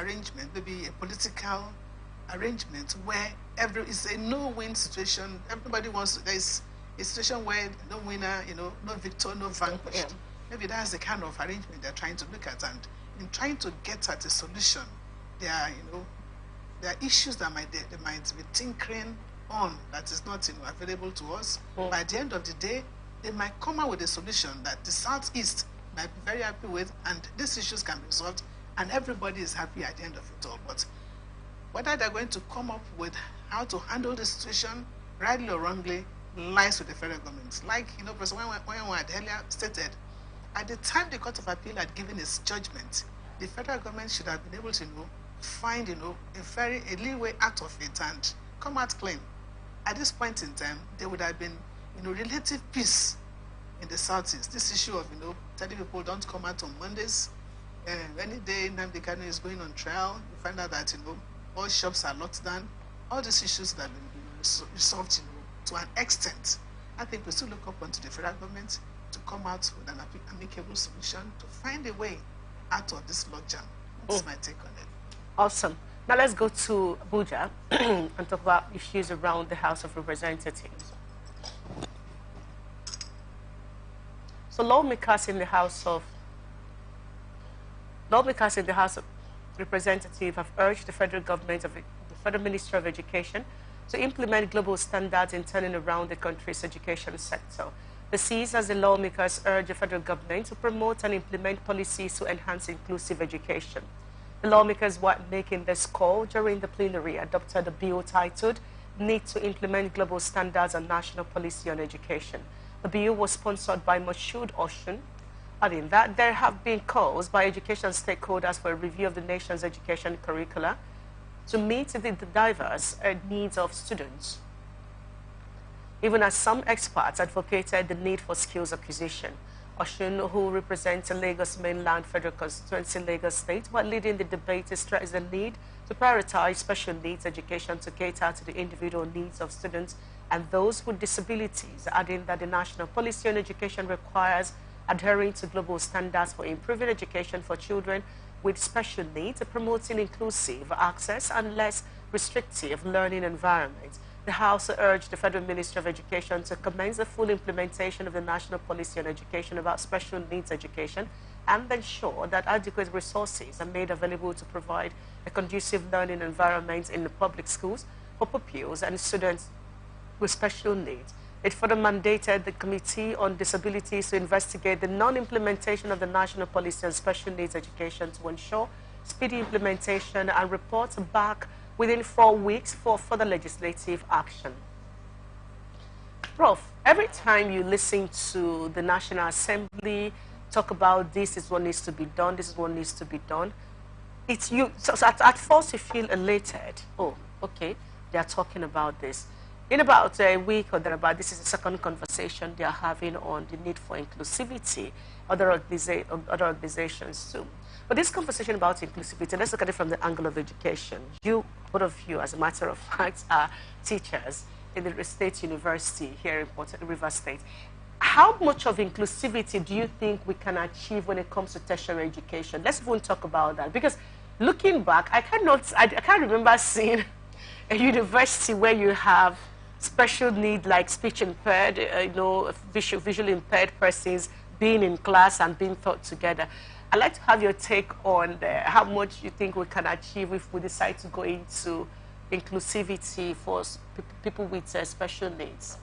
arrangement, maybe a political arrangement where it's a no-win situation. Everybody wants to, there's a situation where no winner, no victor, no vanquished. Yeah. Maybe that's the kind of arrangement they're trying to look at, and in trying to get at a solution, there are issues that they might be tinkering on that is not available to us. By the end of the day, they might come out with a solution that the Southeast might be very happy with, and these issues can be resolved, and everybody is happy at the end of it all. But whether they're going to come up with how to handle the situation, rightly or wrongly, lies with the federal government. Like, President Wanyanwu had earlier stated, at the time the Court of Appeal had given its judgment, the federal government should have been able to find a leeway out of it and come out clean. At this point in time, there would have been relative peace in the Southeast. This issue of telling people don't come out on Mondays, any day Nnamdi Kanu is going on trial, you find out that all shops are locked down. All these issues that have been resolved to an extent. I think we still look up onto the federal government to come out with an amicable solution to find a way out of this logjam. That's my take on it. Awesome. Now let's go to Abuja and talk about issues around the House of Representatives. So lawmakers in the House of Representatives have urged the federal government the Federal Ministry of Education to implement global standards in turning around the country's education sector. The Cs, as the lawmakers, urge the federal government to promote and implement policies to enhance inclusive education. The lawmakers were making this call during the plenary adopted a bill titled Need to Implement Global Standards and National Policy on Education. The bill was sponsored by Moshood Oshun. Adding that there have been calls by education stakeholders for a review of the nation's education curricula to meet the diverse needs of students, even as some experts advocated the need for skills acquisition. Oshun, who represents the Lagos Mainland Federal Constituency, Lagos State, while leading the debate, stressed the need to prioritize special needs education to cater to the individual needs of students and those with disabilities, adding that the national policy on education requires adhering to global standards for improving education for children with special needs, promoting inclusive access and less restrictive learning environments. The House urged the Federal Ministry of Education to commence the full implementation of the national policy on education about special needs education and ensure that adequate resources are made available to provide a conducive learning environment in the public schools for pupils and students with special needs. It further mandated the Committee on Disabilities to investigate the non-implementation of the national policy on special needs education to ensure speedy implementation and report back within 4 weeks for further legislative action. Prof, every time you listen to the National Assembly talk about this is what needs to be done, this is what needs to be done, it's you. So at first you feel elated. Oh, okay, they are talking about this. In about a week or thereabout, this is the second conversation they are having on the need for inclusivity, other organizations too. But this conversation about inclusivity, let's look at it from the angle of education. You, both of you, as a matter of fact, are teachers in the State University here in Port River State. How much of inclusivity do you think we can achieve when it comes to tertiary education? Let's even talk about that. Because looking back, I can't remember seeing a university where you have special need like speech impaired, visually impaired persons being in class and being taught together. I'd like to have your take on how much you think we can achieve if we decide to go into inclusivity for people with special needs.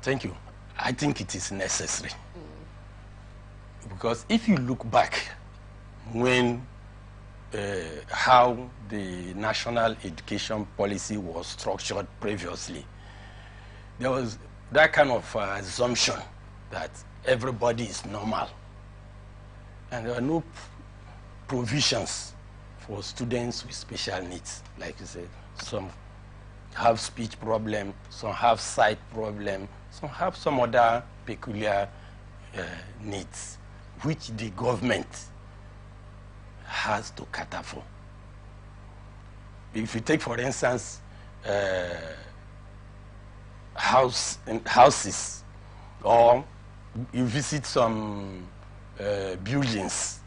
Thank you. I think it is necessary. Because if you look back when how the national education policy was structured previously, there was that kind of assumption that everybody is normal. And there are no provisions for students with special needs. Like you said, some have speech problem, some have sight problem, some have some other peculiar needs, which the government has to cater for. If you take, for instance, houses, or you visit some buildings,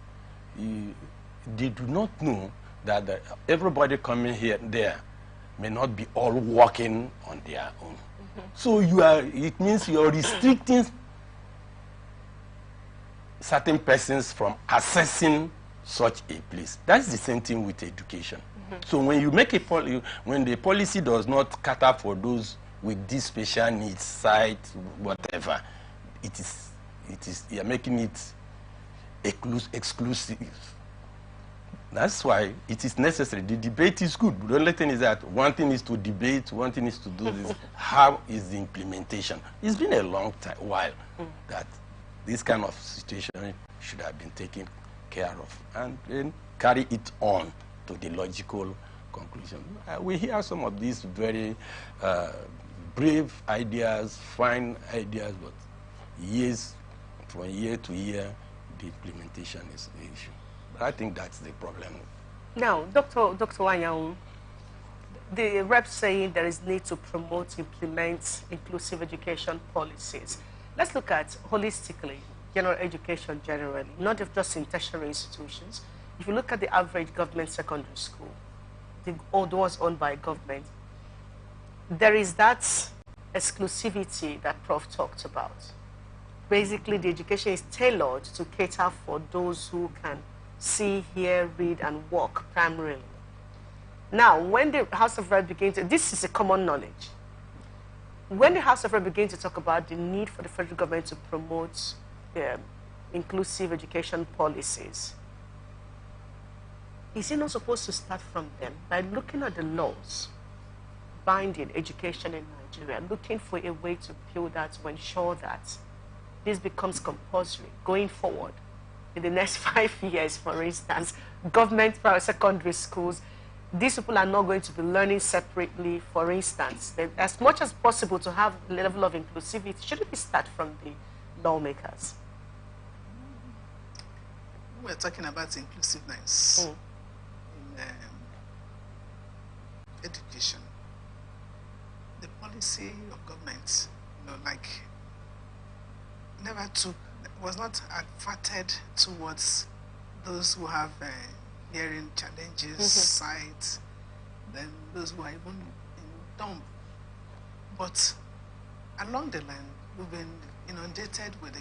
they do not know that everybody coming here there may not be all walking on their own. So it means you are restricting certain persons from accessing such a place. That's the same thing with education. So when you make when the policy does not cater for those with these special needs, sight, whatever, you're making it exclusive. That's why it is necessary. The debate is good. The only thing is that one thing is to debate, one thing is to do this. How is the implementation? It's been a long while that this kind of situation should have been taken care of and then carry it on to the logical conclusion. We hear some of these very brave ideas, fine ideas, but from year to year, the implementation is the issue. But I think that's the problem. Now, Dr. Wanyaun, the rep saying there is need to promote, implement inclusive education policies. Let's look at holistically, general education generally, not just in tertiary institutions. If you look at the average government secondary school, the ones owned by government, there is that exclusivity that Prof talked about. Basically, the education is tailored to cater for those who can see, hear, read, and walk primarily. Now, when the House of Reps begin to, this is a common knowledge. When the House of Reps begin to talk about the need for the federal government to promote inclusive education policies, is it not supposed to start from them by looking at the laws binding education in Nigeria, looking for a way to build that to ensure that this becomes compulsory going forward in the next 5 years, for instance, government secondary schools, these people are not going to be learning separately, for instance. As much as possible to have a level of inclusivity, shouldn't we start from the lawmakers? We're talking about inclusiveness in education. the policy of government, was not adverted towards those who have hearing challenges, sight, then those who are even dumb. But along the line, we've been inundated with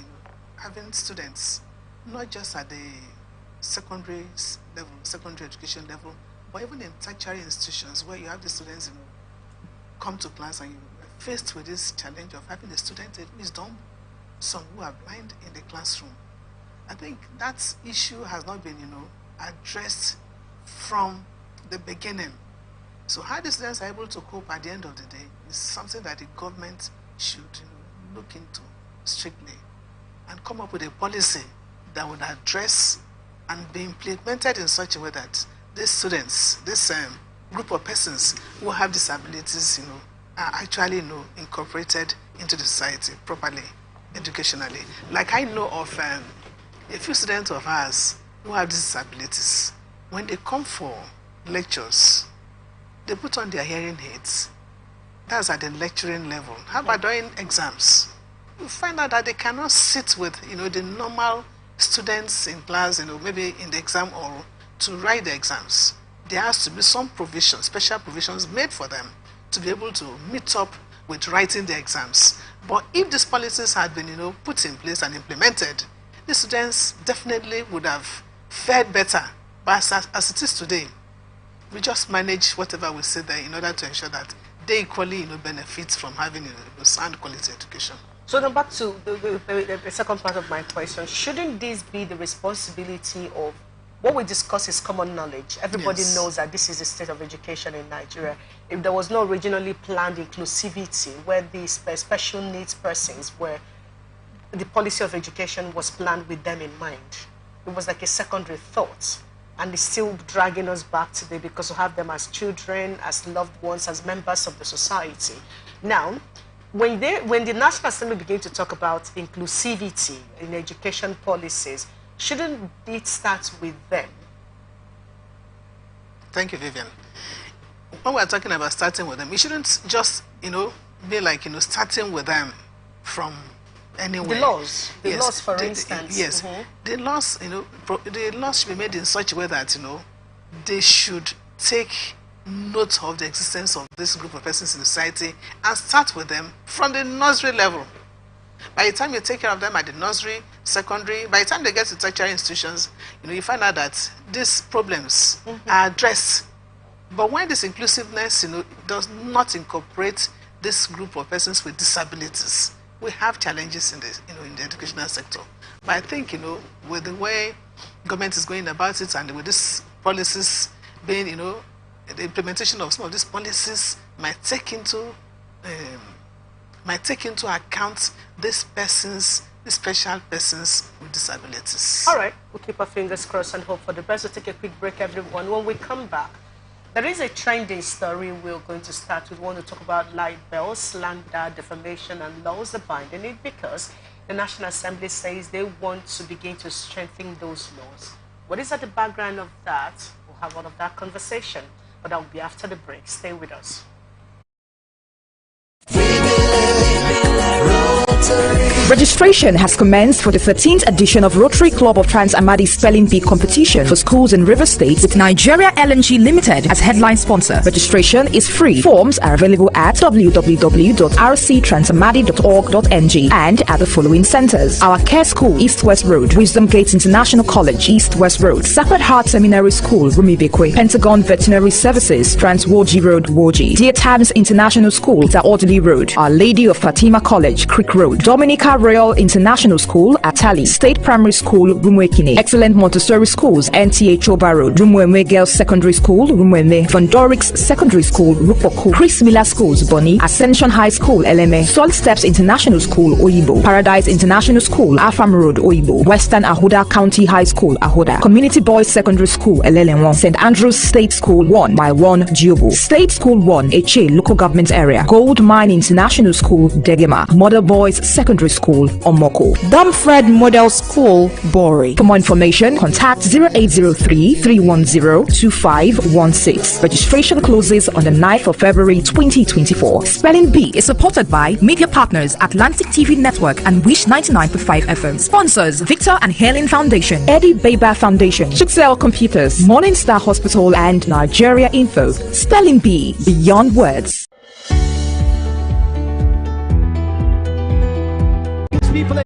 having students, not just at the secondary level, secondary education level, but even in tertiary institutions where you have the students come to class and you're faced with this challenge of having a student who is dumb, some who are blind in the classroom. I think that issue has not been, addressed from the beginning. So how the students are able to cope at the end of the day is something that the government should look into strictly and come up with a policy that would address and be implemented in such a way that these students, this group of persons who have disabilities, are actually, incorporated into the society properly, educationally. Like I know of a few students of ours who have disabilities. When they come for lectures, they put on their hearing aids. That's at the lecturing level. How about during exams? You find out that they cannot sit with, the normal students in class, maybe in the exam hall to write the exams. There has to be some provisions, special provisions made for them to be able to meet up with writing the exams. But if these policies had been, put in place and implemented, the students definitely would have fared better. But as it is today, we just manage whatever we say there in order to ensure that they equally, benefit from having a sound quality education. So now back to the second part of my question. Shouldn't this be the responsibility of what we discuss is common knowledge? Everybody knows that this is the state of education in Nigeria. If there was no originally planned inclusivity where these special needs persons, where the policy of education was planned with them in mind, it was like a secondary thought. And it's still dragging us back today because we have them as children, as loved ones, as members of the society. Now, when the National Assembly begin to talk about inclusivity in education policies, shouldn't it start with them? Thank you, Vivian. When we're talking about starting with them, it shouldn't just, be like, starting with them from anywhere. The laws, for instance. Yes. The laws, the laws should be made in such a way that, they should take note of the existence of this group of persons in society and start with them from the nursery level. By the time you take care of them at the nursery, secondary, by the time they get to tertiary institutions, you find out that these problems are addressed. But when this inclusiveness, does not incorporate this group of persons with disabilities, we have challenges in the, in the educational sector. But I think, with the way government is going about it and with these policies being, the implementation of some of these policies might take into account these persons, these special persons with disabilities. All right, we'll keep our fingers crossed and hope for the best. We'll take a quick break, everyone. When we come back, there is a trending story we're going to start with. We want to talk about libel, slander, defamation, and laws binding it because the National Assembly says they want to begin to strengthen those laws. What is at the background of that? We'll have all of that conversation, but that will be after the break. Stay with us. Registration has commenced for the 13th edition of Rotary Club of Trans-Amadi Spelling Bee competition for schools in River State with Nigeria LNG Limited as headline sponsor. Registration is free. Forms are available at www.rctransamadi.org.ng and at the following centers: Our Care School, East West Road; Wisdom Gates International College, East West Road; Sacred Heart Seminary School, Rumibekwe; Pentagon Veterinary Services, Trans-Woji Road, Woji; Dear Times International School, Peter Audley Road; Our Lady of Fatima College, Creek Road; Dominica Royal International School, Atali; State Primary School, Rumwekine; Excellent Montessori Schools, NTA Choba Road; Rumweme Girls Secondary School, Rumweme; Vondorix Secondary School, Rupoku; Chris Miller Schools, Boni; Ascension High School, Eleme; Salt Steps International School, Oyibo; Paradise International School, Afam Road, Oyibo; Western Ahoda County High School, Ahoda; Community Boys Secondary School, Elelenwon; St. Andrews State School 1 by 1 Diobo; State School 1, Eche Local Government Area; Gold Mine International School, Degema; Mother Boys Secondary School, School, Omoko. Dumfred Model School, Bori. For more information, contact 0803-310-2516. Registration closes on the 9th of February 2024. Spelling Bee is supported by media partners Atlantic TV Network and Wish 99.5 FM. Sponsors Victor and Helen Foundation, Eddie Baber Foundation, Chuxel Computers, Morningstar Hospital, and Nigeria Info. Spelling Bee, beyond words. People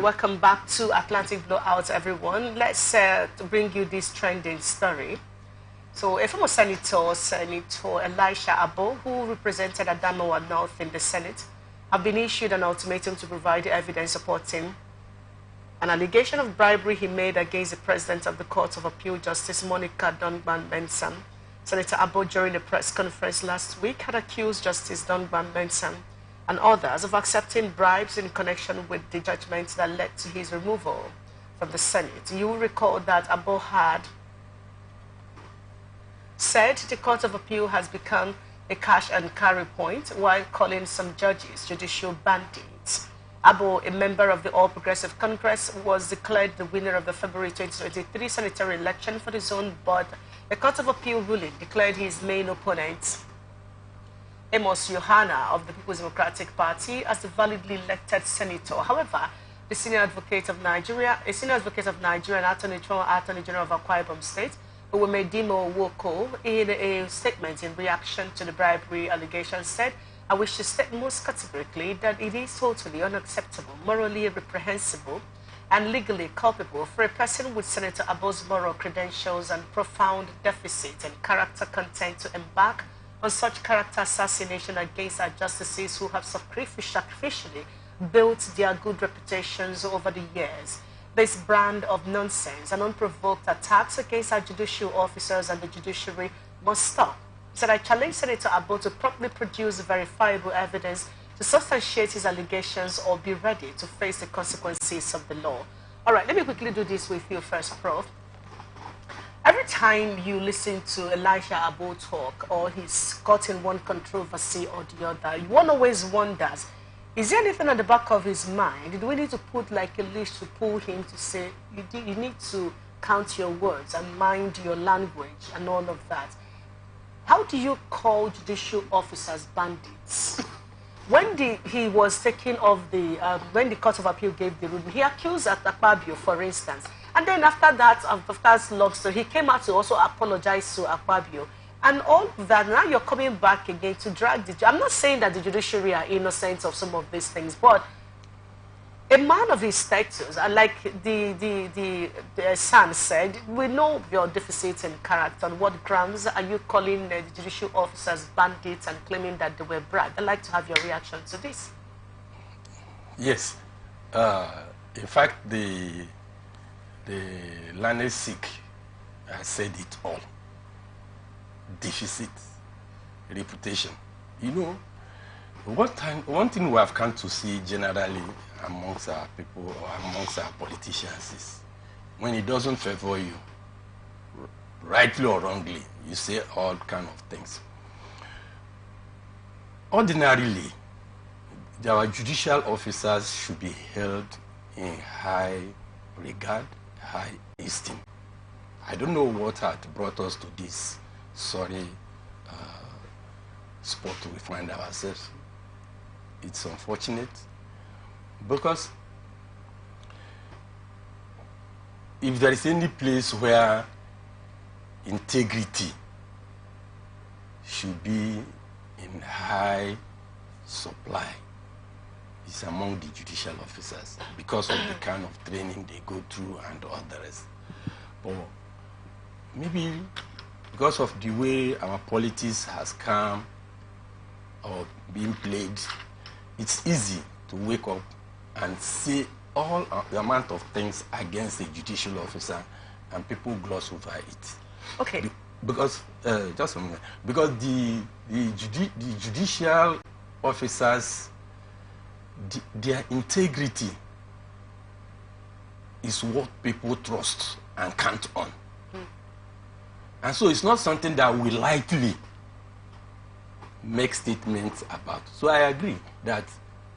welcome back to Atlantic Blowout, everyone. Let's bring you this trending story. So, a former Senator Elisha Abo, who represented Adamawa North in the Senate, have been issued an ultimatum to provide evidence supporting an allegation of bribery he made against the President of the Court of Appeal, Justice Monica Dongban-Mensah. Senator Abo, during a press conference last week, had accused Justice Dongban-Mensah and others of accepting bribes in connection with the judgments that led to his removal from the Senate. You will recall that Abo had said the Court of Appeal has become a cash and carry point while calling some judges judicial bandits. Abo, a member of the All Progressive Congress, was declared the winner of the February 2023 sanitary election for the zone, but the Court of Appeal ruling declared his main opponent, Amos Yohana of the People's Democratic Party, as the validly elected senator. However, the senior advocate of Nigeria and Attorney General of Akwa Ibom State, Uwemedimo Woko, in a statement in reaction to the bribery allegation, said, "I wish to state most categorically that it is totally unacceptable, morally reprehensible, and legally culpable for a person with Senator Abo's moral credentials and profound deficit and character content to embark on such character assassination against our justices who have sacrificially built their good reputations over the years. This brand of nonsense and unprovoked attacks against our judicial officers and the judiciary must stop." He said, "I challenge Senator Abo to promptly produce verifiable evidence to substantiate his allegations or be ready to face the consequences of the law." All right, let me quickly do this with you first, Prof. Every time you listen to Elisha Abo talk or he's caught in one controversy or the other, one always wonders, is there anything at the back of his mind? Do we need to put like a leash to pull him to say, you need to count your words and mind your language and all of that? How do you call judicial officers bandits? When he was taking off when the Court of Appeal gave the ruling, he accused Akpabio, for instance. And then after that, after lobster, he came out to also apologize to Akpabio. And all of that, now you're coming back again to drag the... I'm not saying that the judiciary are innocent of some of these things, but a man of his status, like the son said, we know your deficit in character. On what grounds are you calling the judicial officers bandits and claiming that they were bribed? I'd like to have your reaction to this. Yes. In fact, the learned Sikh has said it all. Deficit, reputation. You know, one thing we have come to see generally amongst our people or amongst our politicians is when it doesn't favor you, rightly or wrongly, you say all kind of things. Ordinarily, our judicial officers should be held in high regard, high esteem. I don't know what had brought us to this sorry spot we find ourselves. It's unfortunate because if there is any place where integrity should be in high supply, is among the judicial officers because of the kind of training they go through and all the rest. But maybe because of the way our politics has come or been played, it's easy to wake up and say all the amount of things against a judicial officer and people gloss over it. Okay. Because, just a minute, because the judicial officers, their integrity is what people trust and count on. And so it's not something that we lightly make statements about. So I agree that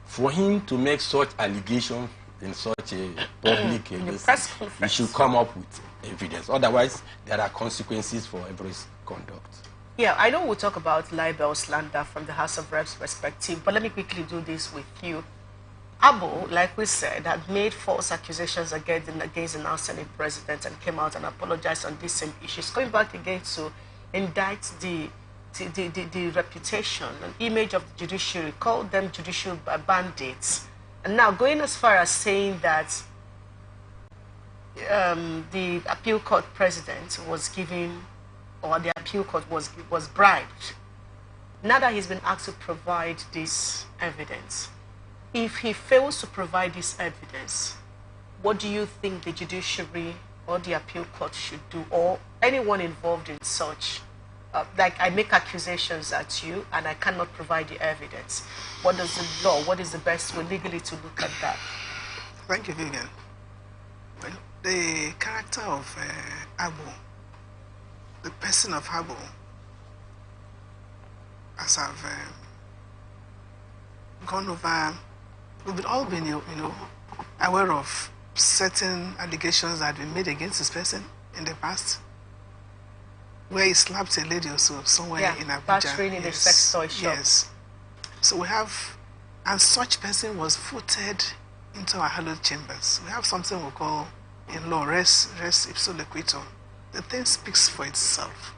for him to make such allegations in such a public he should come up with evidence. Otherwise, there are consequences for every conduct. Yeah, I know we'll talk about libel slander from the House of Reps perspective, but let me quickly do this with you. Abo, like we said, had made false accusations against the now Senate president and came out and apologized on these same issues, going back again to indict the reputation and image of the judiciary, called them judicial bandits, and now going as far as saying that the appeal court president was giving, or the appeal court was bribed. Now that he's been asked to provide this evidence, if he fails to provide this evidence, what do you think the judiciary or the appeal court should do, or anyone involved in such? Like, I make accusations at you and I cannot provide the evidence. What does the law, what is the best way legally to look at that? Thank you, Vivian. Well, the character of Abo, the person of Abo, as I've gone over, we've all been, aware of certain allegations that have been made against this person in the past, where he slapped a lady or so somewhere in Abuja. Battery in the sex toy shop. Yes. So we have, and such person was footed into our hallowed chambers. We have something we call in law res ipso loquitur. The thing speaks for itself.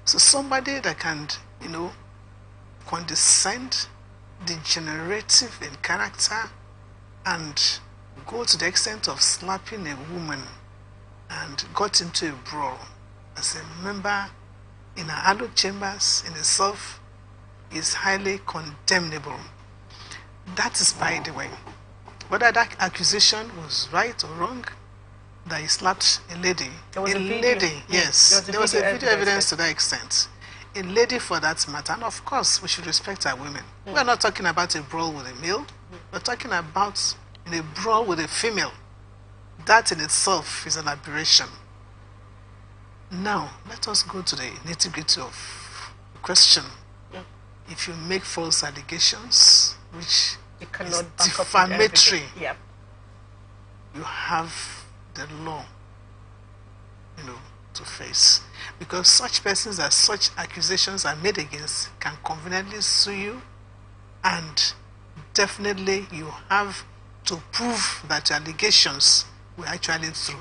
So somebody that can, condescend, degenerative in character, and go to the extent of slapping a woman and got into a brawl as a member in our hallowed chambers in itself is highly condemnable. That is by the way. Whether that accusation was right or wrong, that he slapped a lady. There was a video. Yes. There was a video evidence to that extent. A lady for that matter. And of course, we should respect our women. We're not talking about a brawl with a male. We're talking about a brawl with a female. That in itself is an aberration. Now, let us go to the nitty-gritty of the question. If you make false allegations, which you cannot is defamatory, you have the law, to face. Because such persons that such accusations are made against can conveniently sue you, and definitely you have to prove that your allegations were actually true.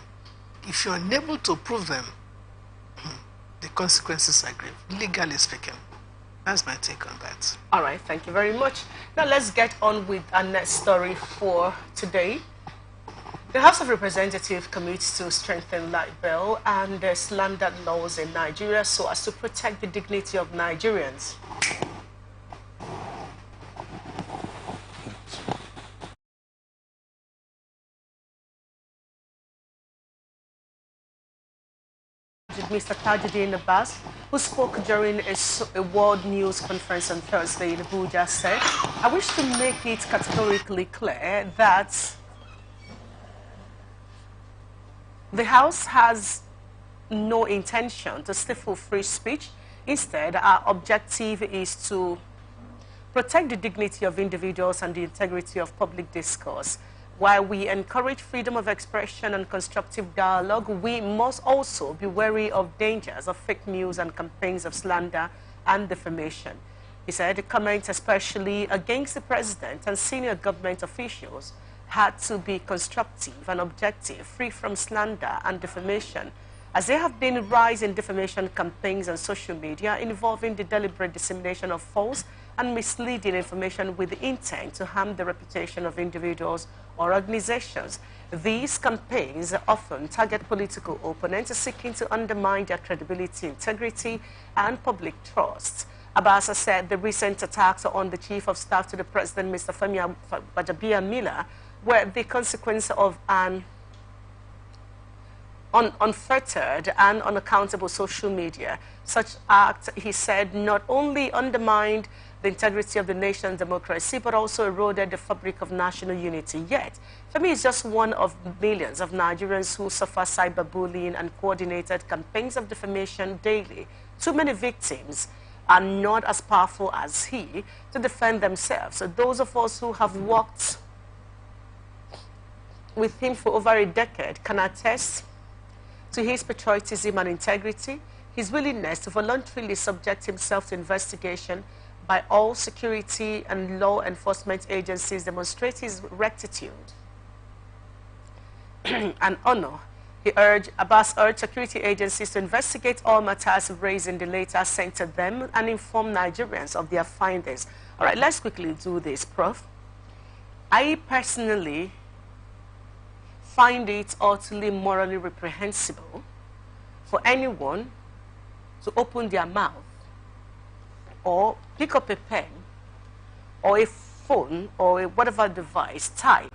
If you're unable to prove them, the consequences are grave, legally speaking. That's my take on that. All right, thank you very much. Now let's get on with our next story for today. The House of Representatives commits to strengthen libel and slander laws in Nigeria so as to protect the dignity of Nigerians. Mr. Tajuddin Abbas, who spoke during a World News Conference on Thursday in Abuja, said, "I wish to make it categorically clear that the House has no intention to stifle free speech. Instead, our objective is to protect the dignity of individuals and the integrity of public discourse. While we encourage freedom of expression and constructive dialogue, we must also be wary of dangers of fake news and campaigns of slander and defamation." He said the comments, especially against the president and senior government officials, had to be constructive and objective, free from slander and defamation. as there have been a rise in defamation campaigns on social media involving the deliberate dissemination of false and misleading information with the intent to harm the reputation of individuals or organizations. These campaigns often target political opponents seeking to undermine their credibility, integrity, and public trust. Abbas said the recent attacks on the Chief of Staff to the President, Mr. Femi Gbajabiamila, were the consequence of an unfettered and unaccountable social media. Such acts, he said, not only undermined the integrity of the nation's democracy, but also eroded the fabric of national unity. Yet, Femi is just one of millions of Nigerians who suffer cyberbullying and coordinated campaigns of defamation daily. Too many victims are not as powerful as he to defend themselves. So those of us who have worked with him for over a decade can attest to his patriotism and integrity. His willingness to voluntarily subject himself to investigation by all security and law enforcement agencies demonstrates his rectitude and honor. Abbas urged security agencies to investigate all matters raised in the letter sent to them and inform Nigerians of their findings. All right, let's quickly do this, Prof. I personally find it utterly morally reprehensible for anyone to open their mouth or pick up a pen or a phone or a whatever device, type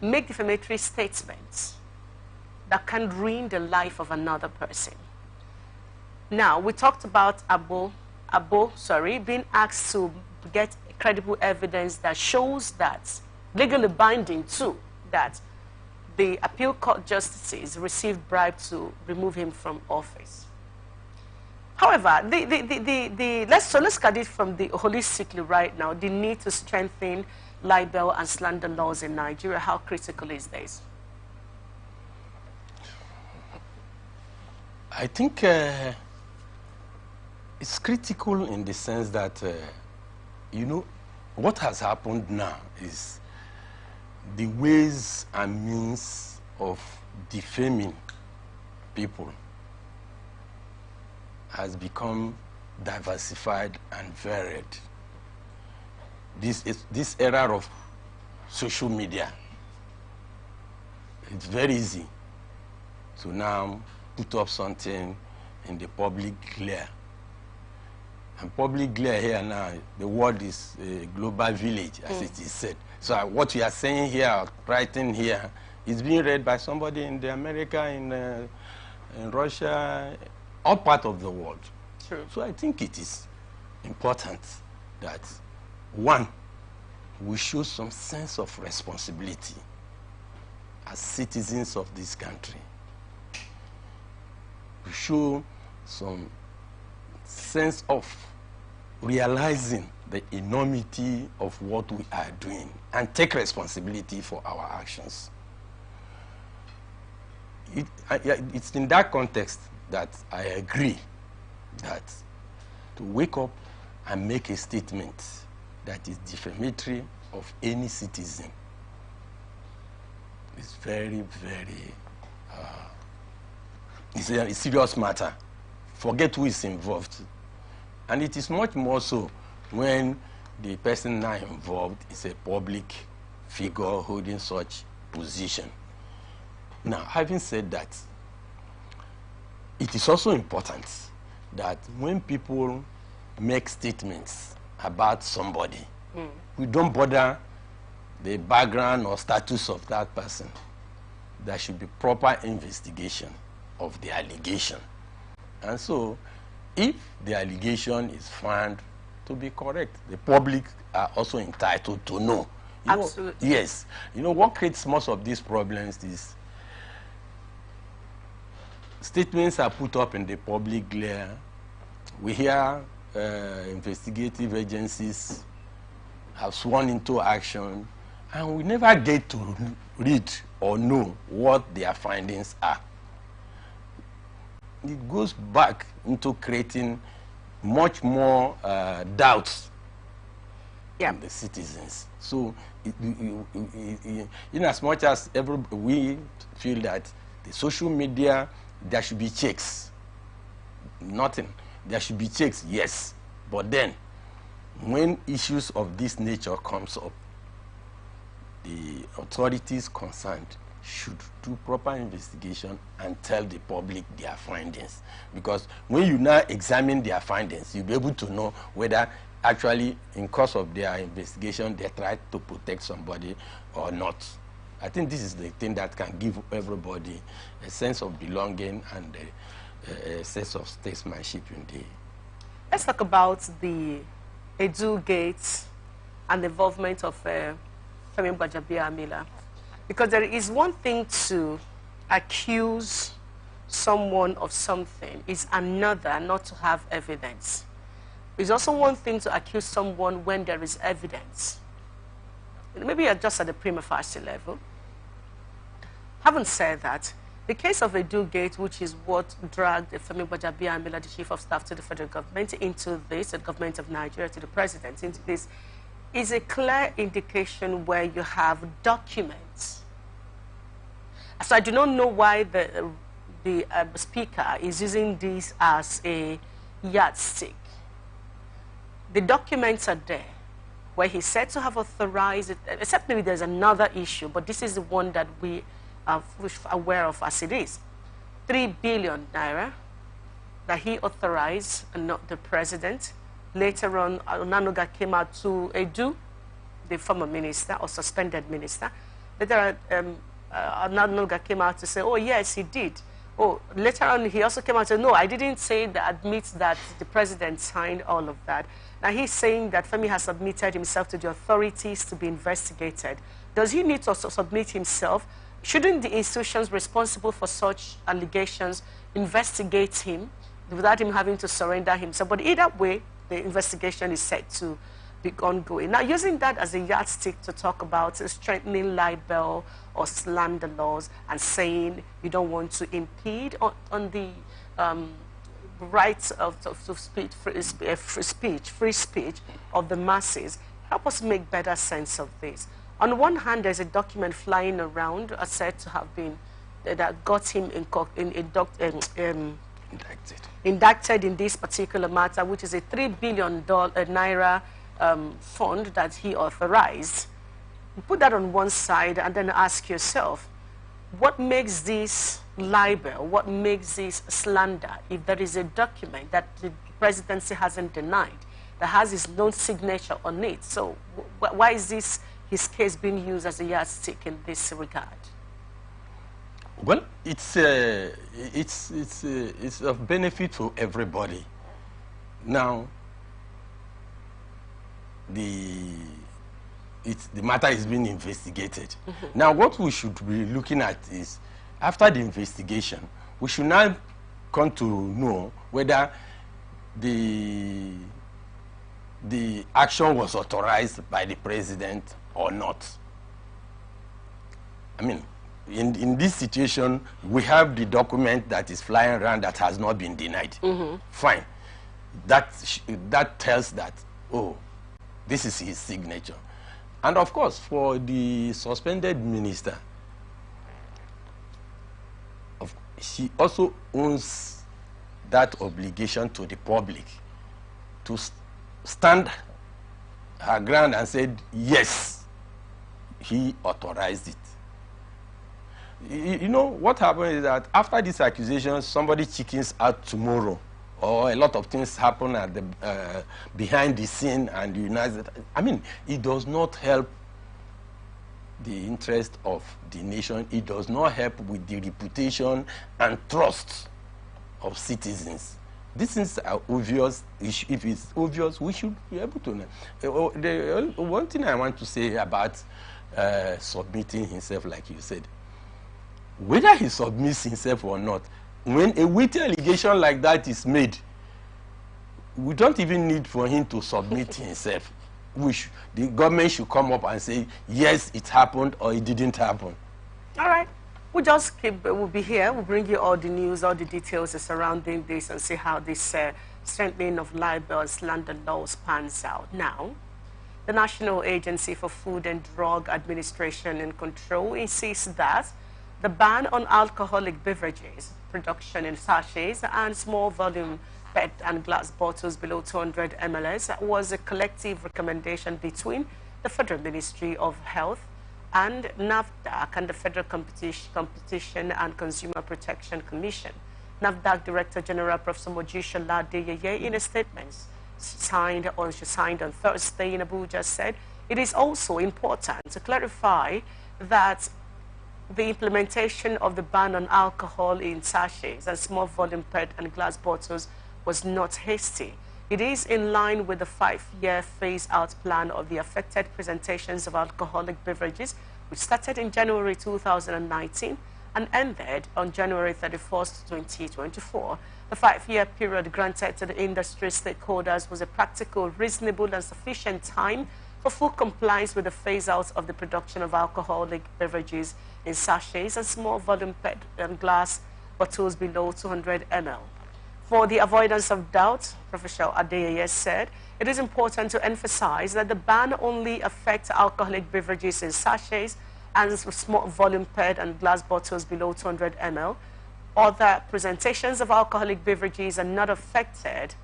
make defamatory statements that can ruin the life of another person. Now, we talked about Abo being asked to get credible evidence that shows that, legally binding too, that the appeal court justices received bribes to remove him from office. However, let's look at it from the holistically right now, the need to strengthen libel and slander laws in Nigeria. How critical is this? I think it's critical in the sense that, you know, what has happened now is the ways and means of defaming people has become diversified and varied. This era of social media, it's very easy to now put up something in the public glare. And public glare here now, the world is a global village, as it is said. So what we are saying here, writing here, is being read by somebody in the America, in Russia, all part of the world. True. So I think it is important that, one, we show some sense of responsibility as citizens of this country. We show some sense of realizing the enormity of what we are doing and take responsibility for our actions. It's in that context that I agree that to wake up and make a statement that is defamatory of any citizen is very, very, it's a serious matter. Forget who is involved. And it is much more so when the person now involved is a public figure holding such position. Now, having said that, it is also important that when people make statements about somebody, we don't bother the background or status of that person. There should be proper investigation of the allegation. And so, if the allegation is found to be correct, the public are also entitled to know. Absolutely. Yes. You know, what creates most of these problems is statements are put up in the public glare. We hear investigative agencies have sworn into action, and we never get to read or know what their findings are. It goes back into creating much more doubts in the citizens. So, in as much as we feel that the social media, there should be checks. Nothing. There should be checks, yes. But then, when issues of this nature comes up, the authorities concerned should do proper investigation and tell the public their findings. Because when you now examine their findings, you'll be able to know whether actually, in course of their investigation, they tried to protect somebody or not. I think this is the thing that can give everybody a sense of belonging and a sense of statesmanship in the... Let's talk about the Edu Gates and the involvement of Femi Gbajabiamila. Because there is one thing to accuse someone of something, it's another not to have evidence. It's also one thing to accuse someone when there is evidence. Maybe you're just at the prima facie level. Having said that, the case of Edu Gate, which is what dragged Femi Gbajabiamila, the Chief of Staff to the federal government, into this, the government of Nigeria, to the president, into this, is a clear indication where you have documents. So I do not know why the speaker is using this as a yardstick. The documents are there, where he's said to have authorized it, except maybe there's another issue, but this is the one that we are aware of as it is. 3 billion naira that he authorized and not the president. Later on, Onanuga came out to Edu, the former minister or suspended minister. Later on, Onanuga came out to say, oh, yes, he did. Oh, later on, he also came out and said, no, I didn't say that, admit that the president signed all of that. Now, he's saying that Femi has submitted himself to the authorities to be investigated. Does he need to also submit himself? Shouldn't the institutions responsible for such allegations investigate him without him having to surrender himself? But either way, the investigation is set to be ongoing. Now, using that as a yardstick to talk about strengthening libel or slander laws and saying you don't want to impede on the rights of speech, free speech of the masses, help us make better sense of this. On one hand, there's a document flying around said to have been, that got him indicted in this particular matter, which is a $3 billion naira fund that he authorized. You put that on one side and then ask yourself, what makes this libel, what makes this slander, if there is a document that the presidency hasn't denied, that has his own signature on it? So why is this, his case, being used as a yardstick in this regard? Well, it's of benefit to everybody. Now, the matter is being investigated. Now, what we should be looking at is, after the investigation, we should now come to know whether the action was authorized by the president or not. I mean, in this situation, we have the document that is flying around that has not been denied. Fine. That tells that, oh, this is his signature. And of course, for the suspended minister, she also owns that obligation to the public to stand her ground and said, yes, he authorized it. You know, what happened is that after this accusation, somebody chickens out tomorrow, or a lot of things happen at the behind the scene, and the United. I mean, it does not help the interest of the nation. It does not help with the reputation and trust of citizens. These things are obvious. If it's obvious, we should be able to know. The one thing I want to say about submitting himself, like you said, whether he submits himself or not, when a weighty allegation like that is made, we don't even need for him to submit himself. The government should come up and say, yes, it happened or it didn't happen. All right. We'll be here. We'll bring you all the news, all the details surrounding this, and see how this strengthening of libel and slander laws pans out. Now, The National Agency for Food and Drug Administration and Control insists that the ban on alcoholic beverages, production in sachets and small volume PET and glass bottles below 200 ml was a collective recommendation between the Federal Ministry of Health and NAFDAC and the Federal Competition and Consumer Protection Commission. NAFDAC Director General Professor Mojisola Adeyeye, in a statement she signed on Thursday in Abuja, said it is also important to clarify that the implementation of the ban on alcohol in sachets and small volume PET and glass bottles was not hasty. It is in line with the 5-year phase-out plan of the affected presentations of alcoholic beverages, which started in January 2019 and ended on January 31st, 2024. The 5-year period granted to the industry stakeholders was a practical, reasonable and sufficient time for full compliance with the phase-out of the production of alcoholic beverages in sachets and small volume PET and glass bottles below 200 ml. For the avoidance of doubt, Professor Adeyeye said, it is important to emphasize that the ban only affects alcoholic beverages in sachets and small volume PET and glass bottles below 200 ml. Other presentations of alcoholic beverages are not affected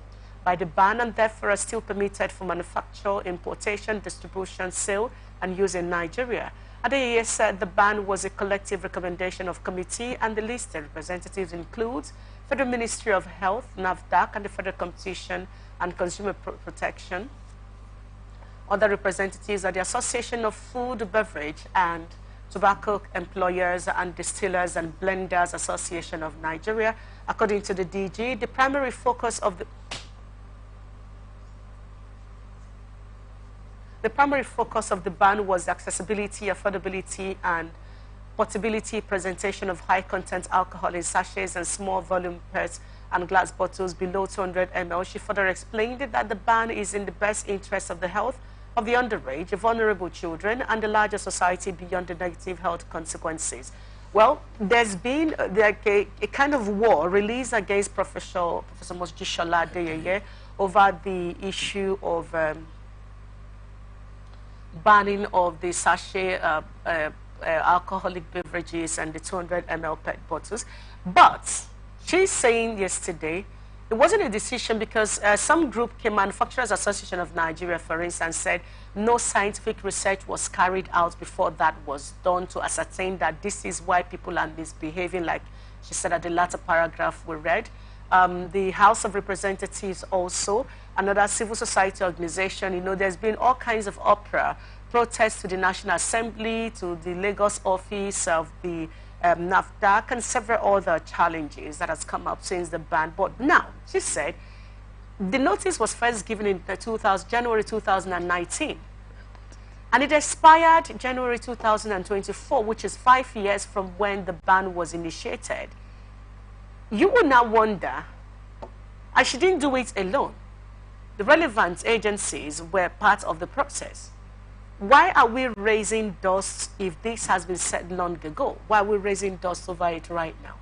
by the ban and therefore are still permitted for manufacture, importation, distribution, sale, and use in Nigeria. Adeyeye said the ban was a collective recommendation of committee and the listed representatives include Federal Ministry of Health, NAFDAC, and the Federal Competition and Consumer Protection. Other representatives are the Association of Food, Beverage, and Tobacco Employers and Distillers and Blenders Association of Nigeria. According to the DG, the primary focus of the ban was accessibility, affordability, and portability presentation of high-content alcohol in sachets and small volume PET and glass bottles below 200 ml. She further explained that the ban is in the best interest of the health of the underage, vulnerable children, and the larger society beyond the negative health consequences. Well, there's been a kind of war released against Professor Mojisola Adeyeye over the issue of banning of the sachet alcoholic beverages and the 200 ml PET bottles. But she's saying yesterday it wasn't a decision because some group, Manufacturers Association of Nigeria, for instance, said no scientific research was carried out before that was done to ascertain that this is why people are misbehaving, like she said at the latter paragraph we read. The House of Representatives also, another civil society organization, you know, there's been all kinds of uproar, protests to the National Assembly, to the Lagos office of the NAFDAC, and several other challenges that has come up since the ban. But now, she said, the notice was first given in January 2019, and it expired January 2024, which is 5 years from when the ban was initiated. You will now wonder, and she didn't do it alone. The relevant agencies were part of the process. Why are we raising dust if this has been said long ago? Why are we raising dust over it right now?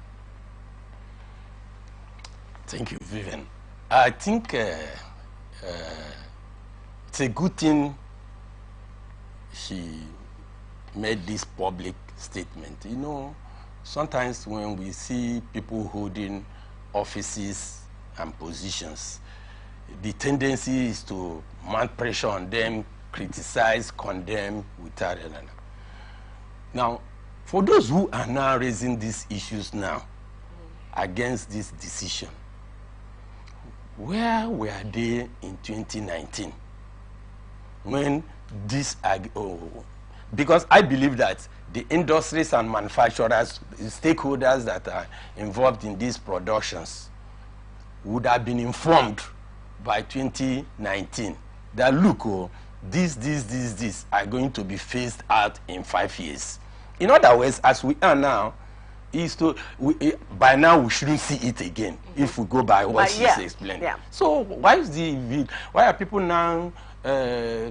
Thank you, Vivian. I think it's a good thing she made this public statement. You know, sometimes when we see people holding offices and positions, the tendency is to mount pressure on them, criticize, condemn without it. Now, for those who are now raising these issues now against this decision, where were they in 2019 when this, because I believe that the industries and manufacturers, stakeholders that are involved in these productions would have been informed by 2019 that look, these are going to be phased out in 5 years. In other words, as we are now, by now we shouldn't see it again if we go by what she's explained. Yeah. So why are people now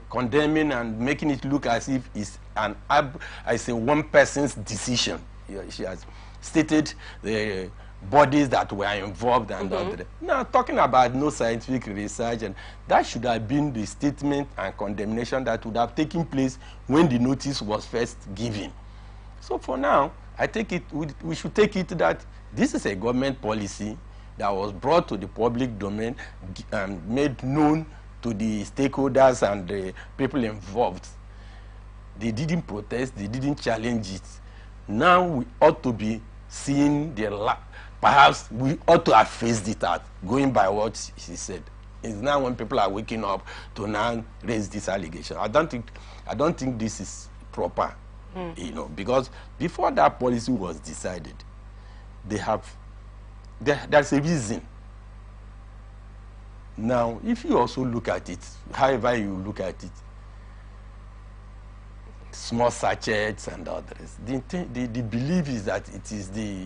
condemning and making it look as if it's I say one person's decision? She has stated the bodies that were involved and other. Now, talking about no scientific research, and that should have been the statement and condemnation that would have taken place when the notice was first given. So for now, I take it, we should take it that this is a government policy that was brought to the public domain and made known to the stakeholders and the people involved. They didn't protest, they didn't challenge it. Now we ought to be seeing perhaps we ought to have phased it out, going by what she said. It's now when people are waking up to now raise this allegation. I don't think this is proper, you know, because before that policy was decided, there's a reason. Now, if you also look at it, however you look at it, small sachets and others, the belief is that it is the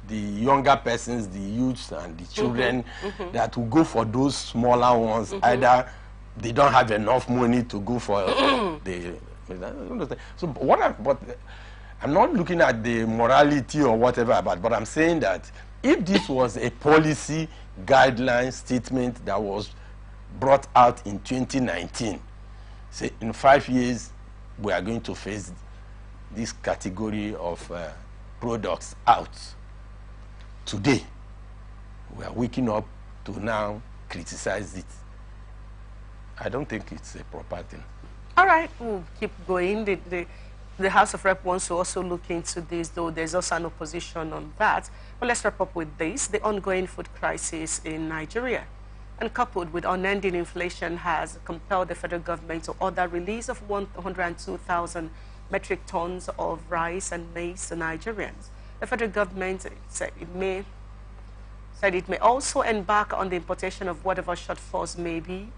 younger persons, the youths and the children that will go for those smaller ones. Either they don't have enough money to go for so but I'm not looking at the morality or whatever, but I'm saying that if this was a policy guideline statement that was brought out in 2019, say in 5 years we are going to face this category of products out. Today, we are waking up to now criticize it. I don't think it's a proper thing. All right, we'll keep going. The House of Rep wants to also look into this, though there's also an opposition on that. But let's wrap up with this. The ongoing food crisis in Nigeria, and coupled with unending inflation, has compelled the federal government to order release of 102,000 metric tons of rice and maize to Nigerians. The federal government said it may also embark on the importation of whatever shortfalls may be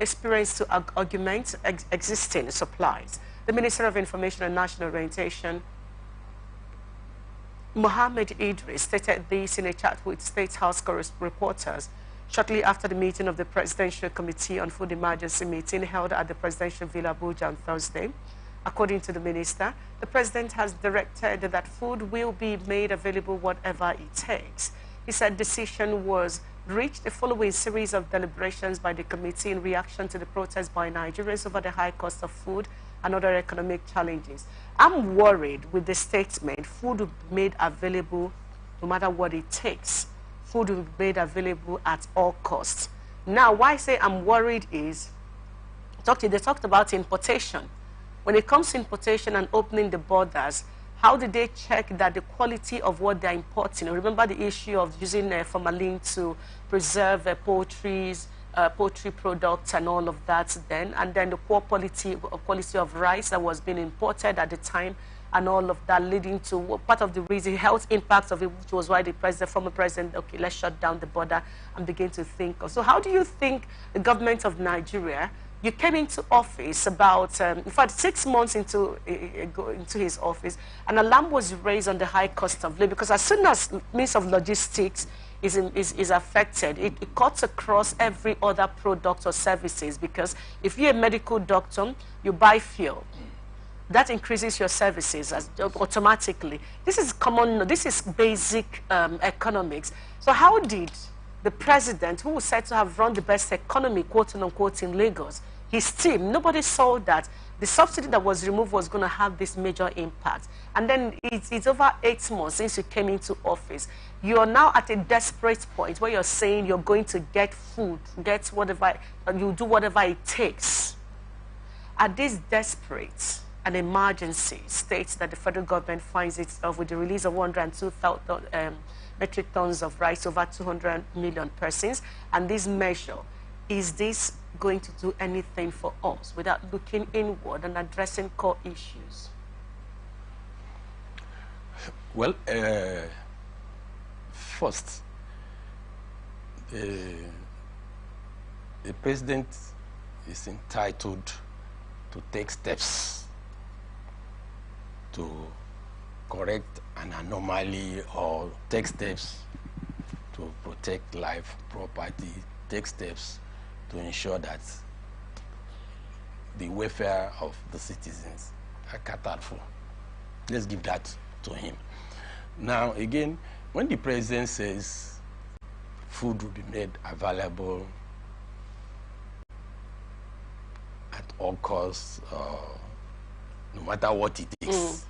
experienced to augment existing supplies. The Minister of Information and National Orientation, Mohammed Idris, stated this in a chat with State House reporters shortly after the meeting of the Presidential Committee on Food Emergency meeting held at the Presidential Villa Abuja on Thursday. According to the minister, the president has directed that food will be made available whatever it takes. He said decision was reached following a series of deliberations by the committee in reaction to the protest by Nigerians over the high cost of food and other economic challenges. I'm worried with the statement, food will be made available no matter what it takes. Food will be made available at all costs. Now, why I say I'm worried is, they talked about importation. When it comes to importation and opening the borders, how did they check that the quality of what they're importing? Remember the issue of using formalin to preserve poultry products and all of that then, and then the poor quality of rice that was being imported at the time, and all of that leading to part of the reason, health impacts of it, which was why the former president, okay, let's shut down the border and begin to think of. So how do you think the government of Nigeria, you came into office about, in fact, 6 months into his office, an alarm was raised on the high cost of living, because as soon as means of logistics is affected, it cuts across every other product or services, because if you're a medical doctor, you buy fuel. That increases your services automatically. This is common, this is basic economics. So how did the president, who was said to have run the best economy, quote unquote, in Lagos, his team, nobody saw that the subsidy that was removed was going to have this major impact? And then it's over 8 months since you came into office. You are now at a desperate point where you're saying you're going to get food, get whatever, you do whatever it takes. At this desperate an emergency states that the federal government finds itself with the release of 102,000 metric tons of rice, over 200 million persons, and this measure, is this going to do anything for us without looking inward and addressing core issues? Well, first, the president is entitled to take steps to correct an anomaly or take steps to protect life, property, take steps to ensure that the welfare of the citizens are catered for. Let's give that to him. Now, again, when the president says food will be made available at all costs, no matter what it is,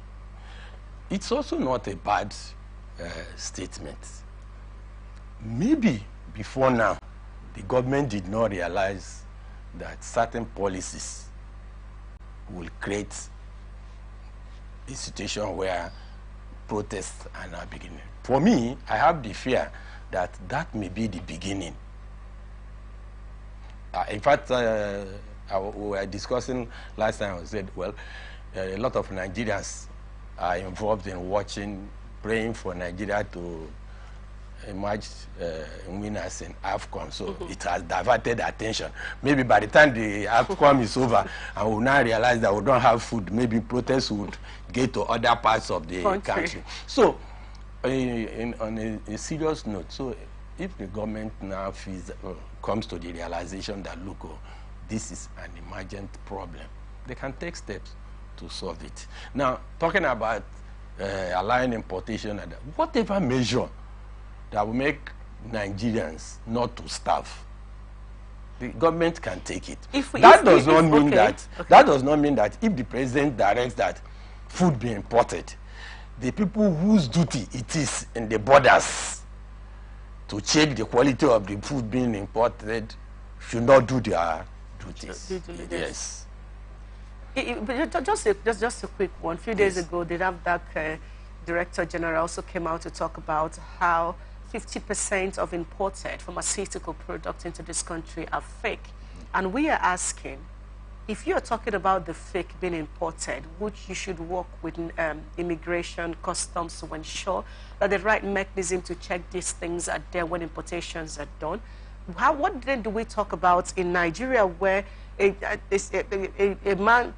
it's also not a bad statement. Maybe before now, the government did not realize that certain policies will create a situation where protests are now beginning. For me, I have the fear that that may be the beginning. In fact, we were discussing last time, I said, well, a lot of Nigerians are involved in watching, praying for Nigeria to emerge winners in AFCON. So it has diverted attention. Maybe by the time the AFCON is over, and we'll now realize that we don't have food, maybe protests would get to other parts of the country. So, on a serious note, so if the government now comes to the realization that, look, this is an emergent problem, they can take steps to solve it. Now, talking about allowing importation, and whatever measure that will make Nigerians not to starve, the government can take it. That does not mean that if the president directs that food be imported, the people whose duty it is in the borders to check the quality of the food being imported should not do their duties. Yes. But just a quick one. A few days ago, the NAFDAC Director General also came out to talk about how 50% of imported pharmaceutical products into this country are fake. And we are asking, if you're talking about the fake being imported, which you should work with immigration, customs to ensure that the right mechanism to check these things are there when importations are done. What then do we talk about in Nigeria where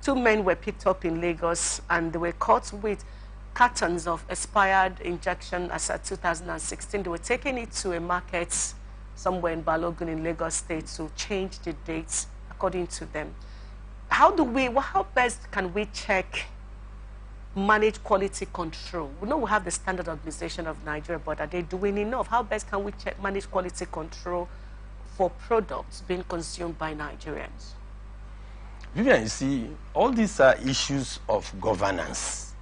two men were picked up in Lagos and they were caught with cartons of expired injection as at 2016. They were taking it to a market somewhere in Balogun in Lagos State to change the dates according to them. How best can we check, manage quality control? We know we have the Standard Organization of Nigeria, but are they doing enough? How best can we check, manage quality control for products being consumed by Nigerians? Vivian, you see, all these are issues of governance.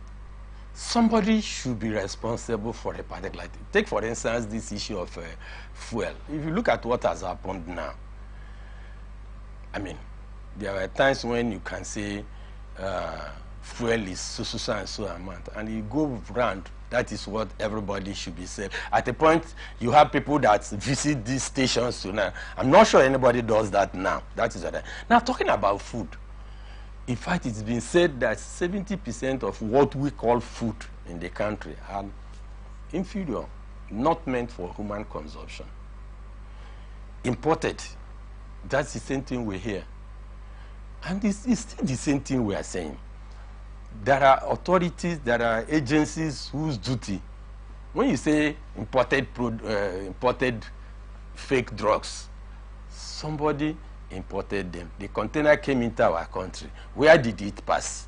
Somebody should be responsible for a particular thing. Take, for instance, this issue of fuel. If you look at what has happened now, I mean, there are times when you can say fuel is so and so amount, and you go round, that is what everybody should be saying. At a point, you have people that visit these stations to now. I'm not sure anybody does that now. That is what now, talking about food, in fact, it's been said that 70% of what we call food in the country are inferior, not meant for human consumption. Imported, that's the same thing we hear. And it's still the same thing we are saying. There are authorities, there are agencies whose duty, when you say imported fake drugs, somebody imported them. The container came into our country. Where did it pass?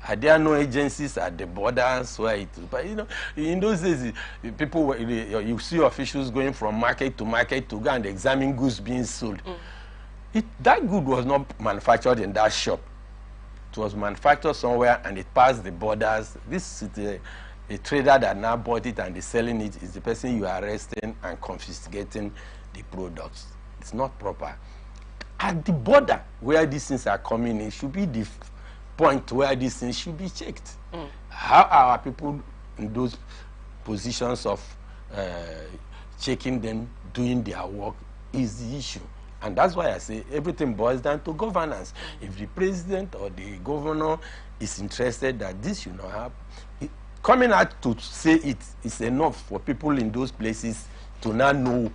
Are there no agencies at the borders where it? But you know, in those days, people you see officials going from market to go and examine goods being sold. That good was not manufactured in that shop. It was manufactured somewhere and it passed the borders. This is a trader that now bought it and is selling it is the person you are arresting and confiscating the products. It's not proper. At the border where these things are coming in should be the point where these things should be checked. How are our people in those positions of checking them, doing their work is the issue. And that's why I say everything boils down to governance. If the president or the governor is interested that this should not happen, coming out to say it is enough for people in those places to now know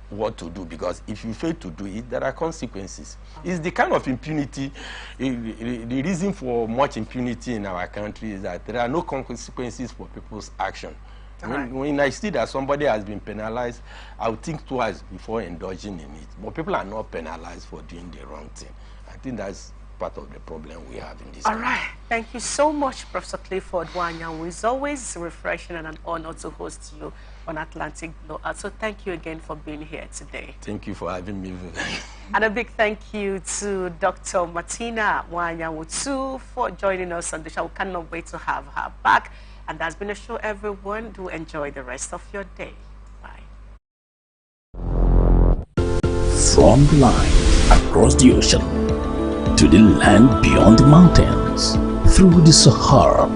what to do, because if you fail to do it, there are consequences. It's the kind of impunity, the reason for much impunity in our country is that there are no consequences for people's action. When I see that somebody has been penalized, I would think twice before indulging in it. But people are not penalized for doing the wrong thing. I think that's part of the problem we have in this country. All right. Thank you so much, Professor Clifford Wanyanwu. It's always refreshing and an honor to host you on Atlantic Blowout. So thank you again for being here today. Thank you for having me. And a big thank you to Dr. Martina Wanyawutu for joining us on the show. We cannot wait to have her back. And that's been a show, everyone. Do enjoy the rest of your day. Bye. From the line across the ocean to the land beyond the mountains, through the Sahara,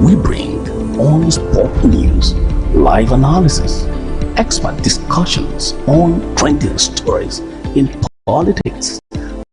we bring all sport news, live analysis, expert discussions on trending stories in politics,